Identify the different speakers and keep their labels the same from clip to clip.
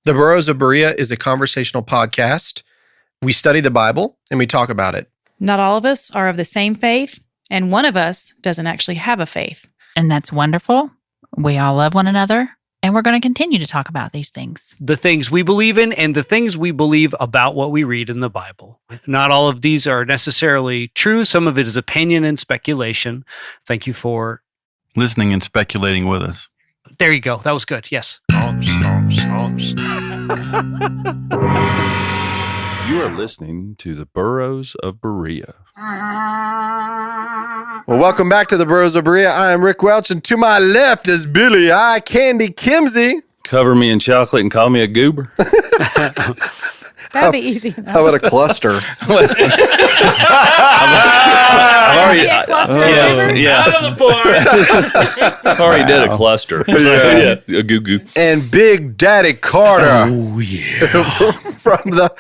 Speaker 1: The Burros of Berea is a conversational podcast. We study the Bible and we talk about it.
Speaker 2: Not all of us are of the same faith, and one of us doesn't actually have a faith.
Speaker 3: And that's wonderful. We all love one another, and we're going to continue to talk about these things.
Speaker 4: The things we believe in and the things we believe about what we read in the Bible. Not all of these are necessarily true. Some of it is opinion and speculation. Thank you for
Speaker 5: listening and speculating with us.
Speaker 4: There you go. That was good. Yes.
Speaker 6: You are listening to the Burros of Berea.
Speaker 1: Well, welcome back to the Burros of Berea. I am Rick Welch, and to my left is Billy Eye Candy Kimsey.
Speaker 6: Cover me in chocolate and call me a goober.
Speaker 2: That'd be easy enough.
Speaker 1: How about a cluster?
Speaker 6: I've already,
Speaker 3: Out
Speaker 6: of the park. I've already did a cluster. Yeah, a goo goo.
Speaker 1: And Big Daddy Carter.
Speaker 6: Oh yeah,
Speaker 1: From the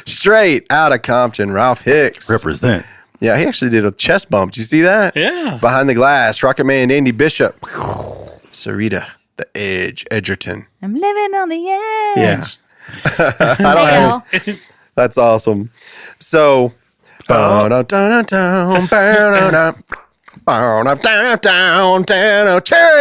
Speaker 1: straight out of Compton, Ralph Hicks.
Speaker 5: Represent.
Speaker 1: Yeah, he actually did a chest bump. Did you see that?
Speaker 6: Yeah.
Speaker 1: Behind the glass, Rocket Man, Andy Bishop. Sarita, the Edge, Edgerton.
Speaker 2: I'm living on the edge.
Speaker 1: Yeah. I don't have. That's awesome. So, Cherry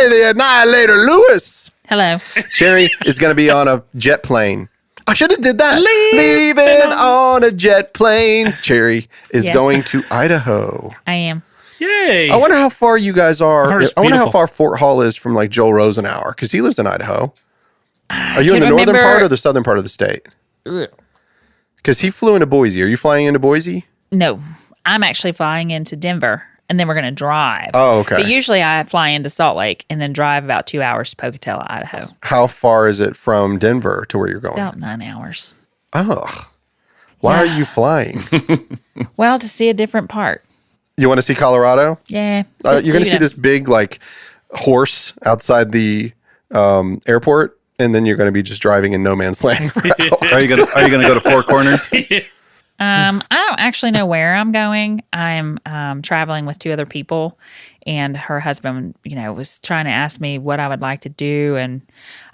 Speaker 1: the Annihilator Lewis.
Speaker 3: Hello.
Speaker 1: Cherry is going to be on a jet plane. I should have did that. Leaving on a jet plane. Cherry is going to Idaho.
Speaker 3: I am.
Speaker 6: Yay!
Speaker 1: I wonder how far you guys are.
Speaker 6: heard it's
Speaker 1: I wonder how
Speaker 6: beautiful.
Speaker 1: far Fort Hall is from like Joel Rosenauer, because he lives in Idaho. Are you in the
Speaker 3: can't
Speaker 1: northern
Speaker 3: remember.
Speaker 1: part or the southern part of the state? Because he flew into Boise. Are you flying into Boise?
Speaker 3: No, I'm actually flying into Denver, and then we're going to drive.
Speaker 1: Oh, okay.
Speaker 3: But usually I fly into Salt Lake and then drive about 2 hours to Pocatello, Idaho.
Speaker 1: How far is it from Denver to where you're going?
Speaker 3: About 9 hours.
Speaker 1: Oh, why are you flying?
Speaker 3: Well, to see a different part.
Speaker 1: You want to see Colorado?
Speaker 3: Yeah.
Speaker 1: You're
Speaker 3: just
Speaker 1: going to see
Speaker 3: that.
Speaker 1: this big like horse outside the airport, and then you're going to be just driving in no man's land. For hours.
Speaker 5: Are you gonna go to Four Corners?
Speaker 3: I don't actually know where I'm going. I'm traveling with 2 other people, and her husband, was trying to ask me what I would like to do, and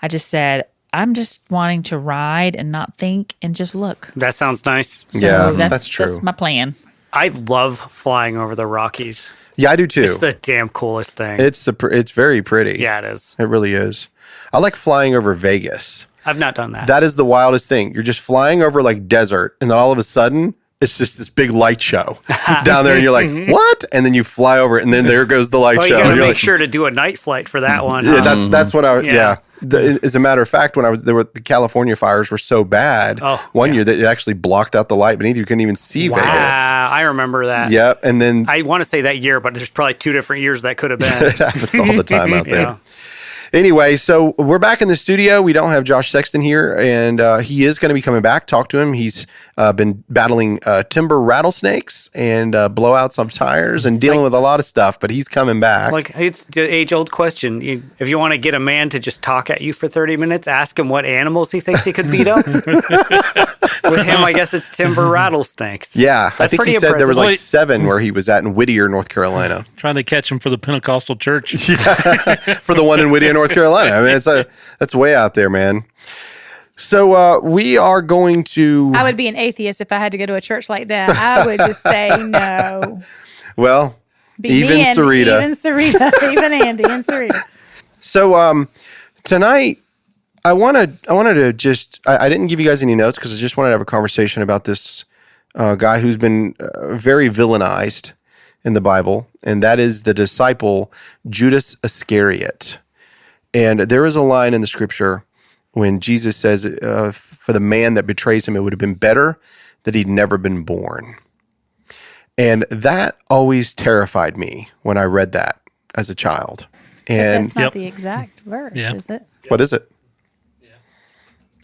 Speaker 3: I just said, I'm just wanting to ride and not think and just look.
Speaker 4: That sounds nice.
Speaker 3: So
Speaker 1: Yeah, that's true.
Speaker 3: That's my plan.
Speaker 4: I love flying over the Rockies.
Speaker 1: Yeah, I do too.
Speaker 4: It's the damn coolest thing.
Speaker 1: It's very pretty.
Speaker 4: Yeah, it is.
Speaker 1: It really is. I like flying over Vegas.
Speaker 4: I've not done that.
Speaker 1: That is the wildest thing. You're just flying over like desert, and then all of a sudden, it's just this big light show down there, and you're like, "What?" And then you fly over, and then there goes the light
Speaker 4: Well,
Speaker 1: show.
Speaker 4: you got to
Speaker 1: and you're
Speaker 4: make
Speaker 1: like,
Speaker 4: sure to do a night flight for that one.
Speaker 1: Yeah, that's what I was.
Speaker 4: Yeah.
Speaker 1: Yeah. As a matter of fact, when the California fires were so bad one year that it actually blocked out the light beneath you. Couldn't even see Vegas.
Speaker 4: I remember that.
Speaker 1: Yep. And then
Speaker 4: I want to say that year, but there's probably 2 different years that could have been.
Speaker 1: it happens all the time out there.
Speaker 4: Yeah.
Speaker 1: Anyway, so we're back in the studio. We don't have Josh Sexton here, and he is going to be coming back. Talk to him. He's been battling timber rattlesnakes and blowouts on tires and dealing with a lot of stuff, but he's coming back.
Speaker 4: Like, it's the age-old question. If you want to get a man to just talk at you for 30 minutes, ask him what animals he thinks he could beat up. With him, I guess it's timber rattlesnakes.
Speaker 1: Yeah, I think he
Speaker 4: pretty
Speaker 1: said there was like
Speaker 4: impressive.
Speaker 1: 7 where he was at in Whittier, North Carolina.
Speaker 7: Trying to catch him for the Pentecostal church.
Speaker 1: For the one in Whittier, North Carolina. I mean, that's way out there, man. So we are going to.
Speaker 2: I would be an atheist if I had to go to a church like that. I would just say no.
Speaker 1: Well,
Speaker 2: Be
Speaker 1: even
Speaker 2: me and-
Speaker 1: Sarita.
Speaker 2: Even Sarita. Even Andy and Sarita.
Speaker 1: So tonight, I wanted to just. I didn't give you guys any notes because I just wanted to have a conversation about this guy who's been very villainized in the Bible, and that is the disciple Judas Iscariot. And there is a line in the scripture when Jesus says, for the man that betrays him, it would have been better that he'd never been born. And that always terrified me when I read that as a child. And
Speaker 2: That's not the exact verse, is it?
Speaker 1: what is it?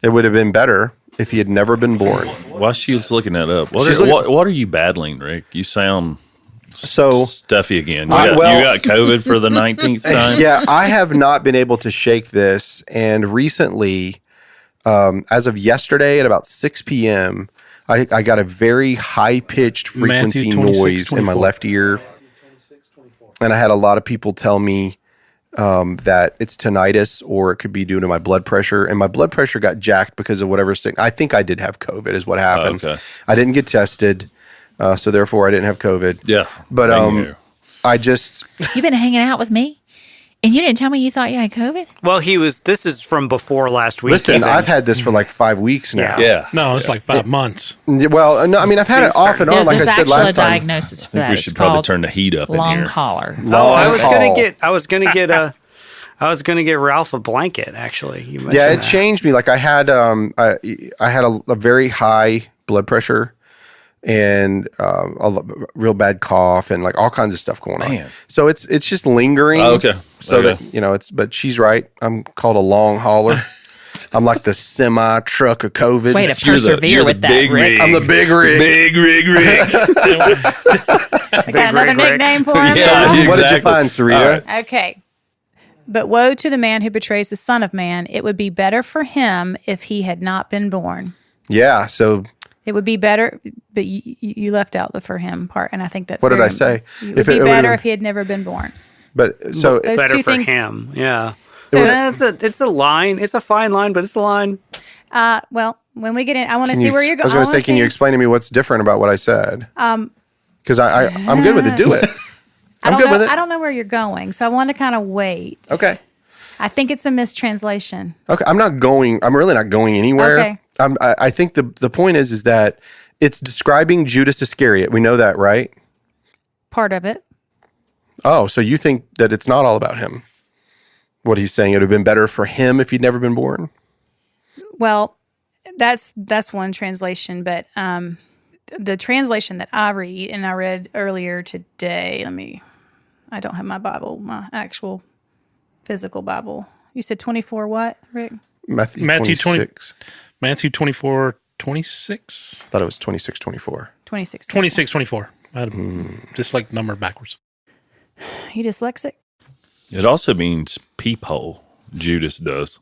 Speaker 1: It would have been better if he had never been born.
Speaker 6: While she's looking that up,
Speaker 1: She's
Speaker 6: what are you battling, Rick? You sound
Speaker 1: So
Speaker 6: stuffy again. You
Speaker 1: well-
Speaker 6: got COVID for the 19th time?
Speaker 1: yeah, I have not been able to shake this. And recently, as of yesterday at about 6 p.m., I got a very high-pitched frequency
Speaker 7: Matthew 26,
Speaker 1: noise in my
Speaker 7: 24.
Speaker 1: left ear. And I had a lot of people tell me that it's tinnitus or it could be due to my blood pressure. And my blood pressure got jacked because of whatever sick. I think I did have COVID is what happened.
Speaker 6: Okay.
Speaker 1: I didn't get tested, so therefore I didn't have COVID.
Speaker 6: Yeah.
Speaker 1: But
Speaker 6: Bingo.
Speaker 1: I just
Speaker 3: You've been hanging out with me, and you didn't tell me you thought you had COVID?
Speaker 4: Well, this is from before last week.
Speaker 1: listen.
Speaker 4: even.
Speaker 1: I've had this for like 5 weeks now.
Speaker 6: Yeah.
Speaker 7: No, it's like 5 months.
Speaker 1: Well, no, I mean I've had it off and on, like I
Speaker 3: There's
Speaker 1: said
Speaker 3: actually
Speaker 1: last
Speaker 3: a
Speaker 1: time.
Speaker 3: diagnosis for
Speaker 6: I think
Speaker 3: that.
Speaker 6: we
Speaker 3: It's
Speaker 6: should probably
Speaker 3: called
Speaker 6: turn the heat up in
Speaker 3: long
Speaker 6: here.
Speaker 3: hauler.
Speaker 4: I was
Speaker 1: Long
Speaker 4: gonna
Speaker 1: haul.
Speaker 4: get Ralph a blanket. Actually, you mentioned
Speaker 1: Yeah, it
Speaker 4: that.
Speaker 1: changed me. Like I had a very high blood pressure and real bad cough and like all kinds of stuff going on.
Speaker 6: Man.
Speaker 1: So it's just lingering.
Speaker 6: Oh, okay.
Speaker 1: So
Speaker 6: Okay.
Speaker 1: that but she's right. I'm called a long hauler. I'm like the semi truck of COVID.
Speaker 3: Way to persevere with that,
Speaker 6: big
Speaker 3: Rick.
Speaker 6: rig.
Speaker 1: I'm the big rig.
Speaker 6: Big rig.
Speaker 2: I got another
Speaker 4: Rick, Rick.
Speaker 2: nickname for him.
Speaker 6: Yeah.
Speaker 2: Sean?
Speaker 1: What did you
Speaker 6: Exactly.
Speaker 1: find, Sarita?
Speaker 2: Okay. But woe to the man who betrays the Son of Man. It would be better for him if he had not been born.
Speaker 1: Yeah. So
Speaker 2: It would be better, but you left out the for him part, and I think that's
Speaker 1: what did
Speaker 2: very-
Speaker 1: I say?
Speaker 2: It would be better if he had never been born.
Speaker 1: But so
Speaker 2: Those
Speaker 4: better
Speaker 2: two
Speaker 4: for
Speaker 2: things-
Speaker 4: him. Yeah.
Speaker 2: So-
Speaker 4: Yeah, it's a line. It's a fine line, but it's a line.
Speaker 2: Well, when we get in, I want to
Speaker 1: can
Speaker 2: see
Speaker 1: you,
Speaker 2: where you're
Speaker 1: I was
Speaker 2: going.
Speaker 1: going to say, can you explain to me what's different about what I said? Because I'm good with it. Do it. I'm good with it.
Speaker 2: I don't know where you're going, so I want to kind of wait.
Speaker 1: Okay.
Speaker 2: I think it's a mistranslation.
Speaker 1: Okay, I'm really not going anywhere.
Speaker 2: Okay.
Speaker 1: I think the point is that it's describing Judas Iscariot. We know that, right?
Speaker 2: Part of it.
Speaker 1: Oh, so you think that it's not all about him? What he's saying, it would have been better for him if he'd never been born?
Speaker 2: Well, that's one translation, but the translation that I read, and I read earlier today, I don't have my Bible, my actual physical Bible. You said 24 what, Rick?
Speaker 1: Matthew
Speaker 7: Matthew
Speaker 1: 26.
Speaker 7: Matthew 24, 26?
Speaker 1: I thought it was 26, 24.
Speaker 2: 26.
Speaker 7: 26, 24. Just like number backwards.
Speaker 2: You dyslexic?
Speaker 6: It also means peephole. Judas does.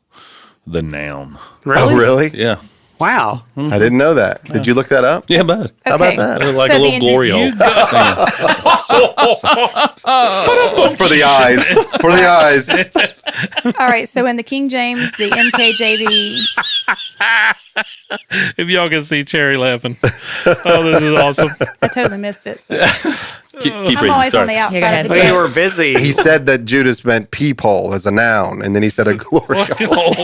Speaker 6: The noun.
Speaker 4: Really?
Speaker 1: Oh, really?
Speaker 6: Yeah.
Speaker 4: Wow.
Speaker 1: I didn't know that. Did you look that up?
Speaker 6: Yeah, bud.
Speaker 1: How about that?
Speaker 6: Like
Speaker 2: So
Speaker 6: a
Speaker 2: the
Speaker 6: little glory hole.
Speaker 1: For the eyes. For the eyes.
Speaker 2: All right, so in the King James, the NKJV,
Speaker 7: If y'all can see Cherry laughing. Oh, this is awesome.
Speaker 2: I totally missed it. So.
Speaker 6: Keep
Speaker 2: I'm
Speaker 6: reading.
Speaker 2: always on
Speaker 6: Sorry.
Speaker 2: the
Speaker 3: Yeah,
Speaker 2: outside
Speaker 3: go
Speaker 2: of
Speaker 3: ahead.
Speaker 2: the
Speaker 4: Well, you
Speaker 2: joke.
Speaker 4: were busy.
Speaker 1: He said that Judas meant peephole as a noun, and then he said a glory hole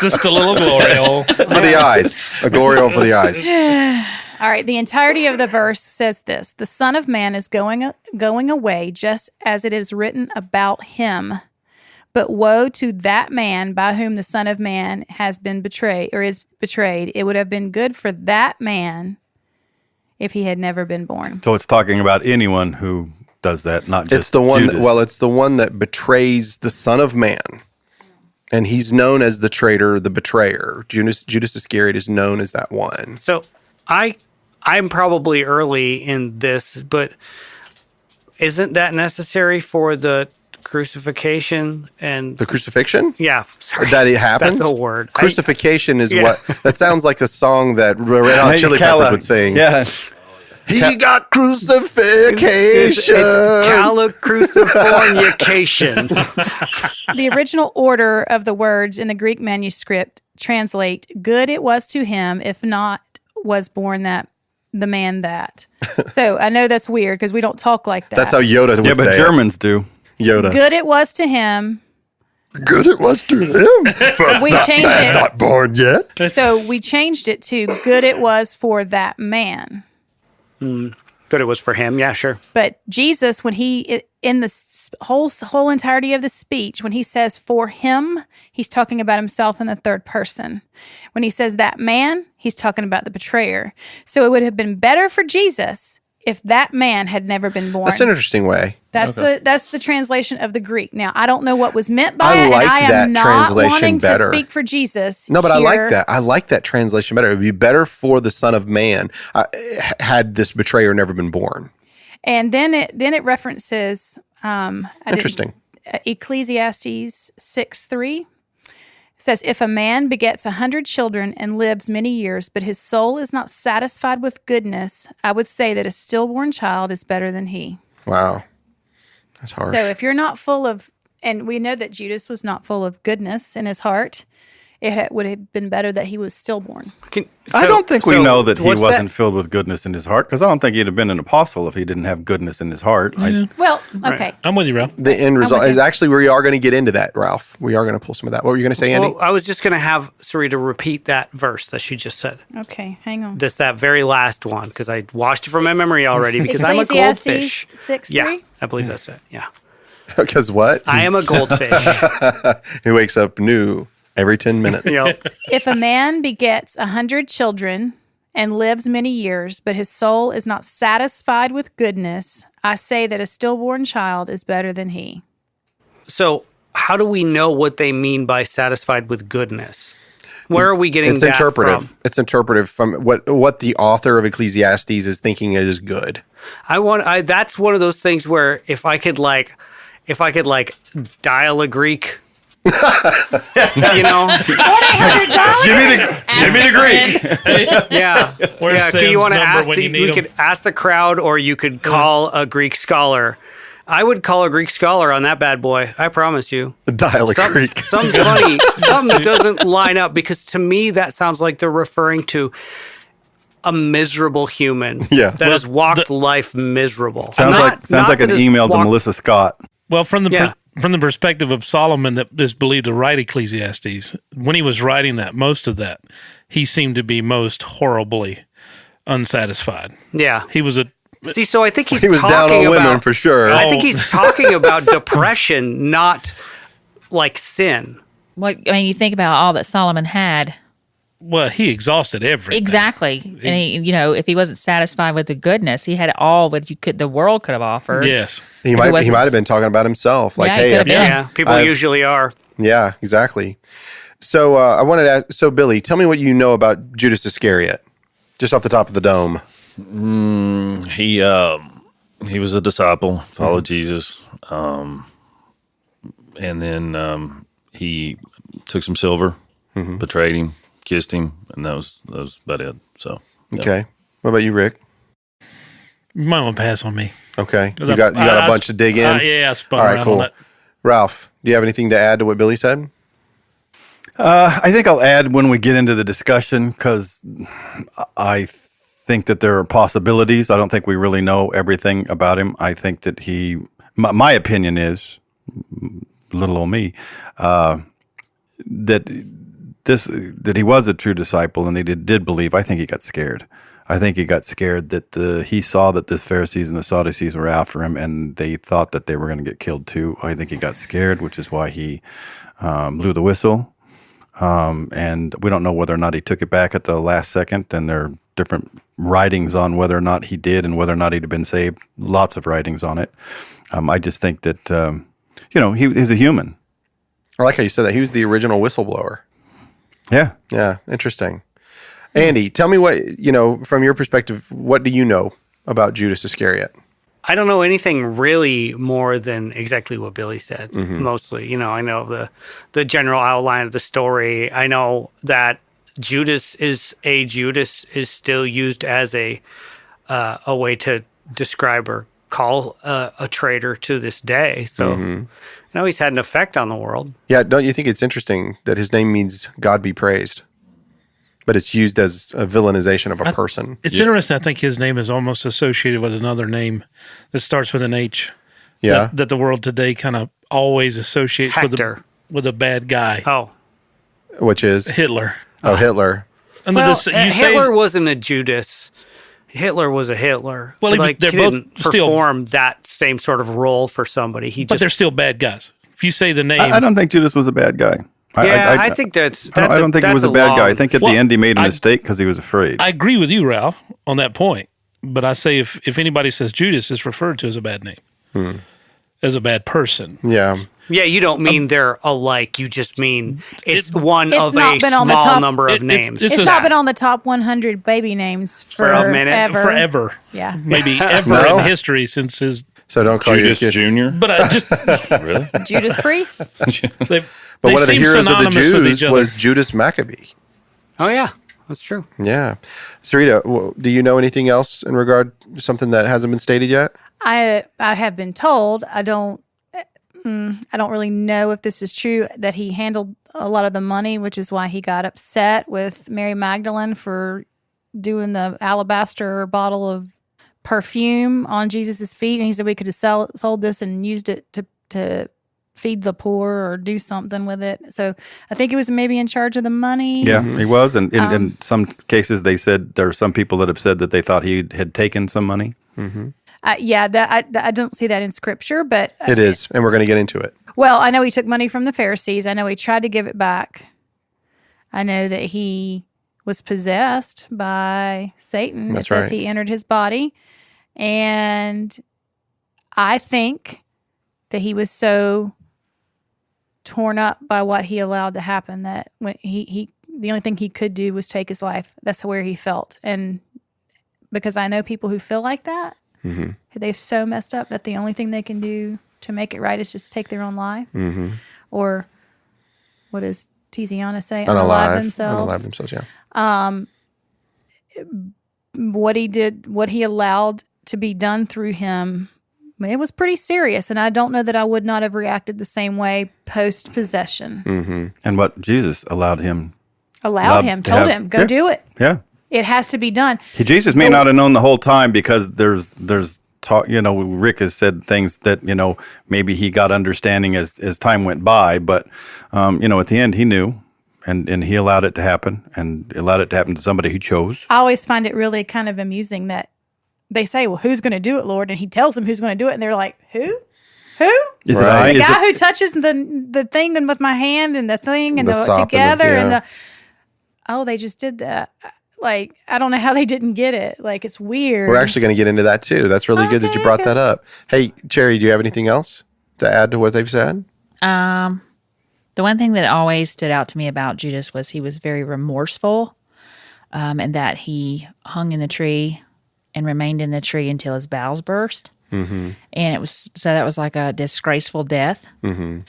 Speaker 7: Just a little glory hole.
Speaker 1: for the eyes. A glory hole for the eyes.
Speaker 2: All right, the entirety of the verse says this: the Son of Man is going away, just as it is written about him. But woe to that man by whom the Son of Man has been betrayed or is betrayed. It would have been good for that man if he had never been born.
Speaker 5: So it's talking about anyone who does that, not just
Speaker 1: It's the one.
Speaker 5: Judas.
Speaker 1: It's the one that betrays the Son of Man, and he's known as the traitor, the betrayer. Judas Iscariot is known as that one.
Speaker 4: So I'm probably early in this, but isn't that necessary for the crucifixion and
Speaker 1: The crucifixion.
Speaker 4: yeah, sorry.
Speaker 1: That it happens.
Speaker 4: That's a word.
Speaker 1: Crucifixion is
Speaker 4: Yeah.
Speaker 1: what. That sounds like a song that Red Hot Chili Peppers would sing.
Speaker 5: Yeah.
Speaker 1: He got crucifixion.
Speaker 4: it's crucifornication.
Speaker 2: The original order of the words in the Greek manuscript translate, good it was to him, if not was born that the man that. So I know that's weird because we don't talk like that.
Speaker 1: That's how Yoda would
Speaker 5: Yeah, but
Speaker 1: say
Speaker 5: Germans do.
Speaker 1: it. Yoda.
Speaker 2: Good it was to him.
Speaker 1: Good it was to him. For
Speaker 2: We
Speaker 1: that
Speaker 2: changed
Speaker 1: man
Speaker 2: it.
Speaker 1: not born yet.
Speaker 2: So we changed it to good it was for that man.
Speaker 4: Good, it was for him. Yeah, sure.
Speaker 2: But Jesus, when he, in the whole entirety of the speech, when he says for him, he's talking about himself in the third person. When he says that man, he's talking about the betrayer. So it would have been better for Jesus if that man had never been born.
Speaker 1: That's an interesting way.
Speaker 2: That's the translation of the Greek. Now, I don't know what was meant by
Speaker 1: I
Speaker 2: it,
Speaker 1: like
Speaker 2: and I am
Speaker 1: that
Speaker 2: not
Speaker 1: translation
Speaker 2: wanting
Speaker 1: better.
Speaker 2: to speak for Jesus.
Speaker 1: No, but I like
Speaker 2: here.
Speaker 1: that. I like that translation better. It would be better for the Son of Man had this betrayer never been born.
Speaker 2: And then it references
Speaker 1: Interesting.
Speaker 2: Ecclesiastes 6:3. Says, if a man begets 100 children and lives many years, but his soul is not satisfied with goodness, I would say that a stillborn child is better than he.
Speaker 1: Wow. That's harsh.
Speaker 2: So if you're not full of and we know that Judas was not full of goodness in his heart. Would have been better that he was stillborn.
Speaker 5: I don't think we know that he
Speaker 4: what's
Speaker 5: wasn't filled with goodness in his heart, because I don't think he'd have been an apostle if he didn't have goodness in his heart.
Speaker 2: Well, okay.
Speaker 7: I'm with you, Ralph.
Speaker 1: The end result is actually we are going to get into that, Ralph. We are going to pull some of that. What were you going to say, Andy?
Speaker 4: Well, I was just going to have Sarita repeat that verse that she just said.
Speaker 2: Okay, hang on.
Speaker 4: That very last one, because I washed it from my memory already, because I'm a goldfish.
Speaker 2: 6:3?
Speaker 4: Yeah, I believe that's it. Yeah.
Speaker 1: Because what?
Speaker 4: I am a goldfish.
Speaker 1: He wakes up new every 10 minutes.
Speaker 4: Yep.
Speaker 2: If a man begets 100 children and lives many years, but his soul is not satisfied with goodness, I say that a stillborn child is better than he.
Speaker 4: So how do we know what they mean by satisfied with goodness? Where are we getting
Speaker 1: It's
Speaker 4: that
Speaker 1: interpretive.
Speaker 4: from?
Speaker 1: It's interpretive from what the author of Ecclesiastes is thinking is good.
Speaker 4: That's one of those things where if I could dial a Greek, you know,
Speaker 5: Give me the Greek.
Speaker 4: yeah,
Speaker 7: Where's
Speaker 4: yeah.
Speaker 7: Sam's
Speaker 4: You want to
Speaker 7: number
Speaker 4: ask
Speaker 7: when you need
Speaker 4: we
Speaker 7: him?
Speaker 4: could ask the crowd, or you could call a Greek scholar. I would call a Greek scholar on that bad boy. I promise you.
Speaker 1: The dialect Greek.
Speaker 4: Something funny. Something doesn't line up, because to me that sounds like they're referring to a miserable human that has walked life miserable.
Speaker 5: Sounds like an email to Melissa Scott.
Speaker 7: Well, from the perspective of Solomon, that is believed to write Ecclesiastes, when he was writing that, most of that, he seemed to be most horribly unsatisfied.
Speaker 4: Yeah.
Speaker 7: He was
Speaker 4: So I think
Speaker 1: He was down on women for sure.
Speaker 4: I think he's talking about depression, not like sin.
Speaker 3: Well, I mean, you think about all that Solomon had.
Speaker 7: well, he exhausted everything.
Speaker 3: Exactly. And he, if he wasn't satisfied with the goodness, he had all what the world could have offered.
Speaker 7: Yes.
Speaker 1: He might have been talking about himself. Like,
Speaker 3: Yeah, he
Speaker 1: hey,
Speaker 3: could have been.
Speaker 4: Yeah, people usually are.
Speaker 1: yeah, exactly. So I wanted to ask, so Billy, tell me what you know about Judas Iscariot, just off the top of the dome.
Speaker 6: He was a disciple, followed Jesus, and then he took some silver, betrayed him, kissed him, and that was about it. So yeah.
Speaker 1: Okay. What about you, Rick?
Speaker 7: You might want to pass on me.
Speaker 1: Okay. You got a bunch to dig in?
Speaker 7: Yeah, I spun
Speaker 1: All right,
Speaker 7: around
Speaker 1: cool.
Speaker 7: on it.
Speaker 1: Ralph, do you have anything to add to what Billy said?
Speaker 5: I think I'll add when we get into the discussion, because I think that there are possibilities. I don't think we really know everything about him. I think that my opinion is, little old me, that he was a true disciple and he did believe. I think he got scared. I think he got scared that he saw that the Pharisees and the Sadducees were after him, and they thought that they were going to get killed too. I think he got scared, which is why he blew the whistle. And we don't know whether or not he took it back at the last second, and there are different writings on whether or not he did and whether or not he'd have been saved. Lots of writings on it. I just think that, he's a human.
Speaker 1: I like how you said that. He was the original whistleblower.
Speaker 5: Yeah.
Speaker 1: Yeah, interesting. Andy, tell me what, from your perspective, what do you know about Judas Iscariot?
Speaker 4: I don't know anything really more than exactly what Billy said, mostly. I know the general outline of the story. I know that Judas is still used as a way to describe or call a traitor to this day. So, he's had an effect on the world.
Speaker 1: Yeah, don't you think it's interesting that his name means God be praised, but it's used as a villainization of a person?
Speaker 7: It's interesting. I think his name is almost associated with another name that starts with an H.
Speaker 1: Yeah.
Speaker 7: That the world today kind of always associates
Speaker 4: Hector.
Speaker 7: with a bad guy.
Speaker 4: Oh.
Speaker 1: Which is?
Speaker 7: Hitler.
Speaker 1: Oh, Hitler.
Speaker 7: And
Speaker 4: Hitler wasn't a Judas. Hitler was a Hitler.
Speaker 7: Well,
Speaker 4: he
Speaker 7: they're both
Speaker 4: didn't
Speaker 7: still
Speaker 4: perform that same sort of role for somebody.
Speaker 7: But they're still bad guys. If you say the name,
Speaker 5: I don't think Judas was a bad guy.
Speaker 4: I think I
Speaker 5: don't think he was a bad guy. I think at the end he made a mistake because he was afraid.
Speaker 7: I agree with you, Ralph, on that point. But I say if anybody says Judas, it's referred to as a bad name, as a bad person.
Speaker 1: Yeah.
Speaker 4: Yeah, you don't mean they're alike. You just mean it's
Speaker 2: It's
Speaker 4: one of
Speaker 2: not
Speaker 4: a
Speaker 2: been on the
Speaker 4: small
Speaker 2: top-
Speaker 4: number of names.
Speaker 2: It's not been on the top 100 baby names
Speaker 4: For a minute.
Speaker 7: Forever.
Speaker 2: Yeah.
Speaker 7: Maybe ever
Speaker 1: No.
Speaker 7: in history since his.
Speaker 1: So don't call
Speaker 6: Judas
Speaker 1: your kid.
Speaker 6: Jr.
Speaker 7: But I just.
Speaker 6: Really?
Speaker 2: Judas Priest.
Speaker 1: But one of the heroes of the Jews was Judas Maccabee.
Speaker 4: Oh, yeah, that's true.
Speaker 1: Yeah. Sarita, do you know anything else in regard to something that hasn't been stated yet?
Speaker 2: I have been told, I don't I don't really know if this is true, that he handled a lot of the money, which is why he got upset with Mary Magdalene for doing the alabaster bottle of perfume on Jesus's feet. And he said we could have sold this and used it to feed the poor or do something with it. So I think he was maybe in charge of the money.
Speaker 5: Yeah, he was. And in some cases, they said there are some people that have said that they thought he had taken some money.
Speaker 2: I don't see that in Scripture, but
Speaker 1: It is, and we're going to get into it.
Speaker 2: well, I know he took money from the Pharisees. I know he tried to give it back. I know that he was possessed by Satan.
Speaker 1: That's
Speaker 2: it says
Speaker 1: right.
Speaker 2: he entered his body. And I think that he was so torn up by what he allowed to happen that when he the only thing he could do was take his life. That's where he felt. And because I know people who feel like that, they've so messed up that the only thing they can do to make it right is just take their own life. Or what does Tiziana say? Unalive themselves.
Speaker 1: Unalive themselves, yeah.
Speaker 2: What he did, what he allowed to be done through him, it was pretty serious. And I don't know that I would not have reacted the same way post possession.
Speaker 5: And what Jesus allowed him.
Speaker 2: Allowed him,
Speaker 5: to
Speaker 2: told
Speaker 5: have-
Speaker 2: him, go do it.
Speaker 5: Yeah.
Speaker 2: It has to be done.
Speaker 5: Jesus may not have known the whole time because there's talk, Rick has said things that, maybe he got understanding as time went by, but, at the end he knew and he allowed it to happen and allowed it to happen to somebody who chose.
Speaker 2: I always find it really kind of amusing that they say, well, who's going to do it, Lord? And he tells them who's going to do it. And they're like, who? Who?
Speaker 5: Is
Speaker 1: Right.
Speaker 5: it I?
Speaker 2: The
Speaker 5: Is
Speaker 2: guy
Speaker 5: it,
Speaker 2: who touches the thing and with my hand and the thing and
Speaker 1: The
Speaker 2: the
Speaker 1: sop and the-
Speaker 2: together and
Speaker 1: yeah.
Speaker 2: the, oh, they just did that. Like, I don't know how they didn't get it. Like, it's weird.
Speaker 1: We're actually going to get into that too. That's really good that you brought that up. Hey, Cherry, do you have anything else to add to what they've said?
Speaker 3: The one thing that always stood out to me about Judas was he was very remorseful, and that he hung in the tree and remained in the tree until his bowels burst. And that was like a disgraceful death. And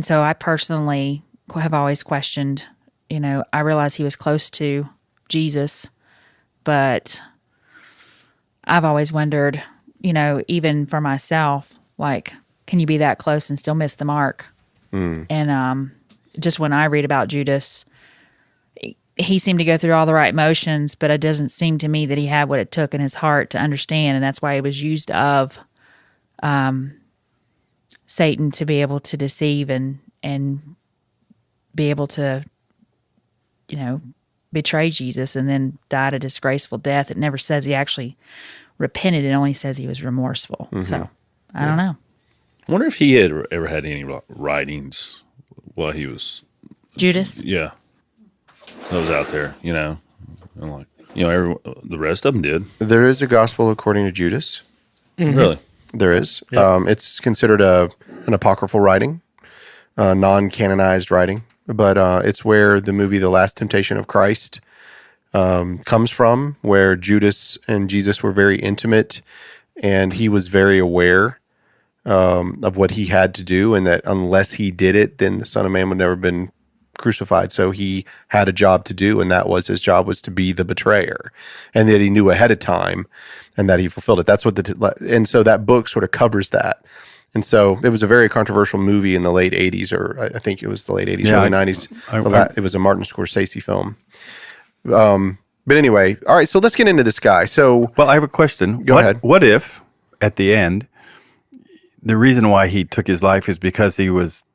Speaker 3: so I personally have always questioned, I realize he was close to Jesus, but I've always wondered, even for myself, like, can you be that close and still miss the mark? And just when I read about Judas, he seemed to go through all the right motions, but it doesn't seem to me that he had what it took in his heart to understand, and that's why he was used of Satan to be able to deceive and be able to, betray Jesus and then died a disgraceful death. It never says he actually repented. It only says he was remorseful. So I don't know.
Speaker 6: I wonder if he had ever had any writings while he was,
Speaker 3: Judas?
Speaker 6: that was out there, and like, the rest of them did.
Speaker 1: There is a gospel according to Judas.
Speaker 6: Really?
Speaker 1: There is. It's considered an apocryphal writing, non-canonized writing, but it's where the movie The Last Temptation of Christ comes from, where Judas and Jesus were very intimate, and he was very aware of what he had to do, and that unless he did it, then the Son of Man would never have been crucified. So he had a job to do, and that was his job, was to be the betrayer, and that he knew ahead of time, and that he fulfilled it. That's what and so that book sort of covers that. And so it was a very controversial movie in the late 80s, or I think it was the late 80s, early 90s. It was a Martin Scorsese film. But anyway, all right, so let's get into this guy. So,
Speaker 5: well, I have a question.
Speaker 1: Go ahead.
Speaker 5: What if, at the end, the reason why he took his life is because he was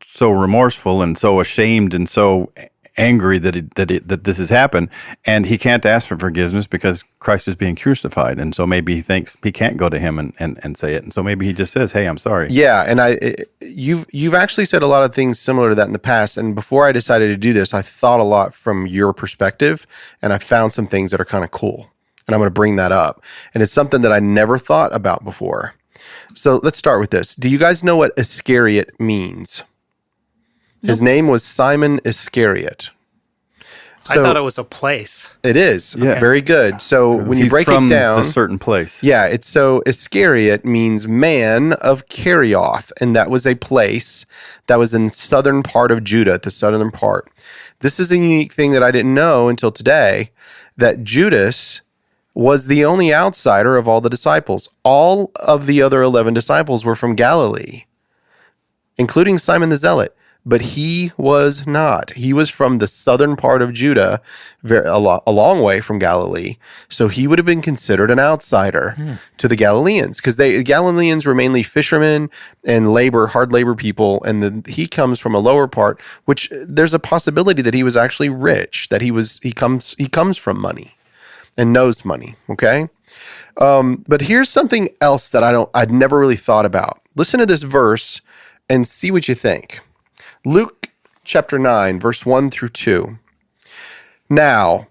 Speaker 5: so remorseful and so ashamed and so angry that this has happened, and he can't ask for forgiveness because Christ is being crucified, and so maybe he thinks he can't go to him and say it, and so maybe he just says, "Hey, I'm sorry."
Speaker 1: Yeah, and you've actually said a lot of things similar to that in the past, and before I decided to do this, I thought a lot from your perspective, and I found some things that are kind of cool, and I'm going to bring that up, and it's something that I never thought about before. So let's start with this. Do you guys know what Iscariot means? His name was Simon Iscariot.
Speaker 4: I thought it was a place.
Speaker 1: It is.
Speaker 5: Yeah.
Speaker 1: Very good. So when you
Speaker 5: He's
Speaker 1: break
Speaker 5: from
Speaker 1: it down,
Speaker 5: a certain place.
Speaker 1: yeah, it's so Iscariot means man of Carioth, and that was a place that was in southern part of Judah, the southern part. This is a unique thing that I didn't know until today, that Judas was the only outsider of all the disciples. All of the other 11 disciples were from Galilee, including Simon the Zealot. But he was not. He was from the southern part of Judah, a long way from Galilee. So he would have been considered an outsider to the Galileans, because the Galileans were mainly fishermen and hard labor people. And he comes from a lower part, which there's a possibility that he was actually rich, that he comes from money and knows money. Okay. But here's something else that I'd never really thought about. Listen to this verse and see what you think. Luke chapter 9, verse 1 through 2. Now,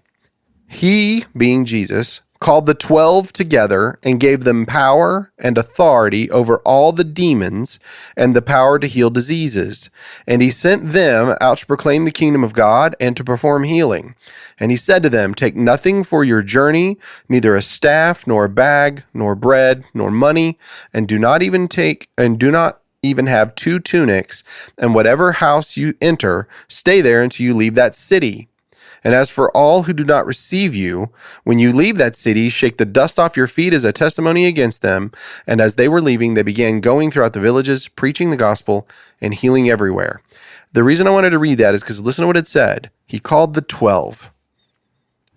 Speaker 1: he, being Jesus, called the 12 together and gave them power and authority over all the demons and the power to heal diseases. And he sent them out to proclaim the kingdom of God and to perform healing. And he said to them, take nothing for your journey, neither a staff, nor a bag, nor bread, nor money, and do not even have 2 tunics, and whatever house you enter, stay there until you leave that city. And as for all who do not receive you, when you leave that city, shake the dust off your feet as a testimony against them. And as they were leaving, they began going throughout the villages, preaching the gospel and healing everywhere. The reason I wanted to read that is because listen to what it said. He called the 12.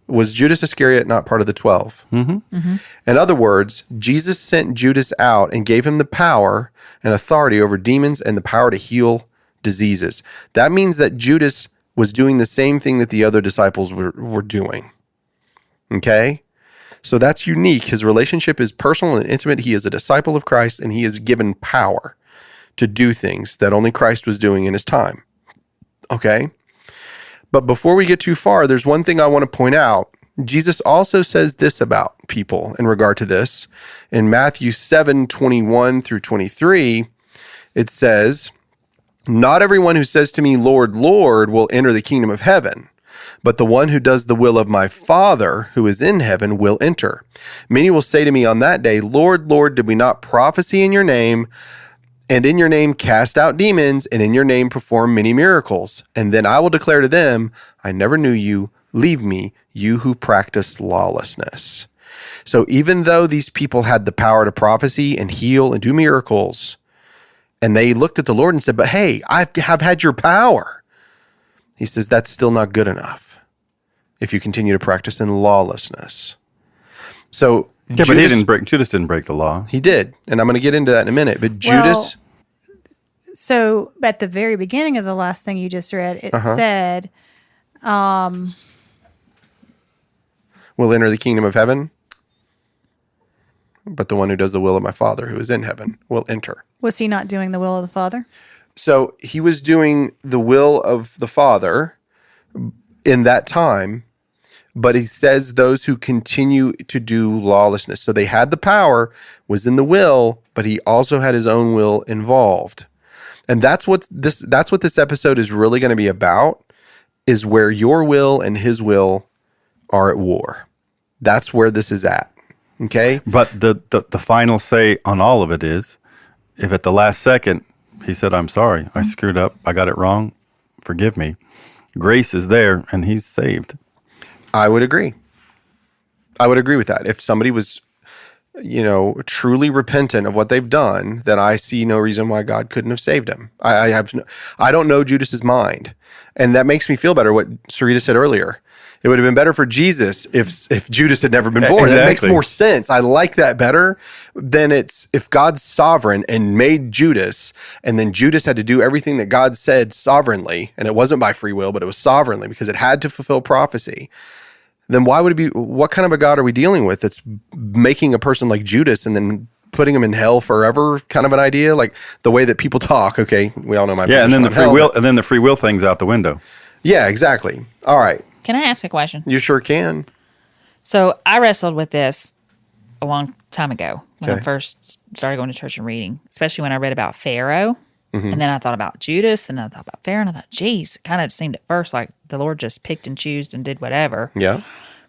Speaker 1: Was Judas Iscariot not part of the 12?
Speaker 5: Mm-hmm.
Speaker 2: Mm-hmm.
Speaker 1: In other words, Jesus sent Judas out and gave him the power and authority over demons and the power to heal diseases. That means that Judas was doing the same thing that the other disciples were doing. Okay? So that's unique. His relationship is personal and intimate. He is a disciple of Christ, and he is given power to do things that only Christ was doing in his time. Okay? But before we get too far, there's one thing I want to point out. Jesus also says this about people in regard to this. In Matthew 7:21 through 23, it says, not everyone who says to me, Lord, Lord, will enter the kingdom of heaven, but the one who does the will of my Father who is in heaven will enter. Many will say to me on that day, Lord, Lord, did we not prophesy in your name, and in your name cast out demons, and in your name perform many miracles? And then I will declare to them, I never knew you. Leave me, you who practice lawlessness. So even though these people had the power to prophesy and heal and do miracles, and they looked at the Lord and said, but hey, I have had your power. He says, that's still not good enough if you continue to practice in lawlessness. So
Speaker 5: Yeah, but Judas didn't break the law.
Speaker 1: He did, and I'm going to get into that in a minute. But Judas...
Speaker 2: So at the very beginning of the last thing you just read, it said...
Speaker 1: will enter the kingdom of heaven, but the one who does the will of my Father who is in heaven will enter.
Speaker 2: Was he not doing the will of the Father?
Speaker 1: So he was doing the will of the Father in that time, but he says those who continue to do lawlessness. So they had the power, was in the will, but he also had his own will involved. And that's what this episode is really going to be about, is where your will and his will are at war. That's where this is at. Okay?
Speaker 5: But the final say on all of it is, if at the last second he said, I'm sorry, I screwed up, I got it wrong, forgive me, grace is there and he's saved.
Speaker 1: I would agree. I would agree with that. If somebody was, truly repentant of what they've done, then I see no reason why God couldn't have saved him. I don't know Judas's mind. And that makes me feel better, what Sarita said earlier. It would have been better for Jesus if Judas had never been born.
Speaker 5: Exactly.
Speaker 1: That makes more sense. I like that better than it's if God's sovereign and made Judas, and then Judas had to do everything that God said sovereignly, and it wasn't by free will, but it was sovereignly because it had to fulfill prophecy. Then why would it be? What kind of a God are we dealing with that's making a person like Judas and then putting him in hell forever? Kind of an idea, like the way that people talk. Okay, we all know my
Speaker 5: and then the
Speaker 1: on
Speaker 5: free
Speaker 1: hell,
Speaker 5: will, and then the free will thing's out the window.
Speaker 1: Yeah, exactly. All right.
Speaker 3: Can I ask a question?
Speaker 1: You sure can.
Speaker 3: So I wrestled with this a long time ago when
Speaker 1: Okay.
Speaker 3: I first started going to church and reading, especially when I read about Pharaoh. And then I thought about Judas, and I thought about Pharaoh, and I thought, geez, it kind of seemed at first like the Lord just picked and chose and did whatever.
Speaker 1: Yeah.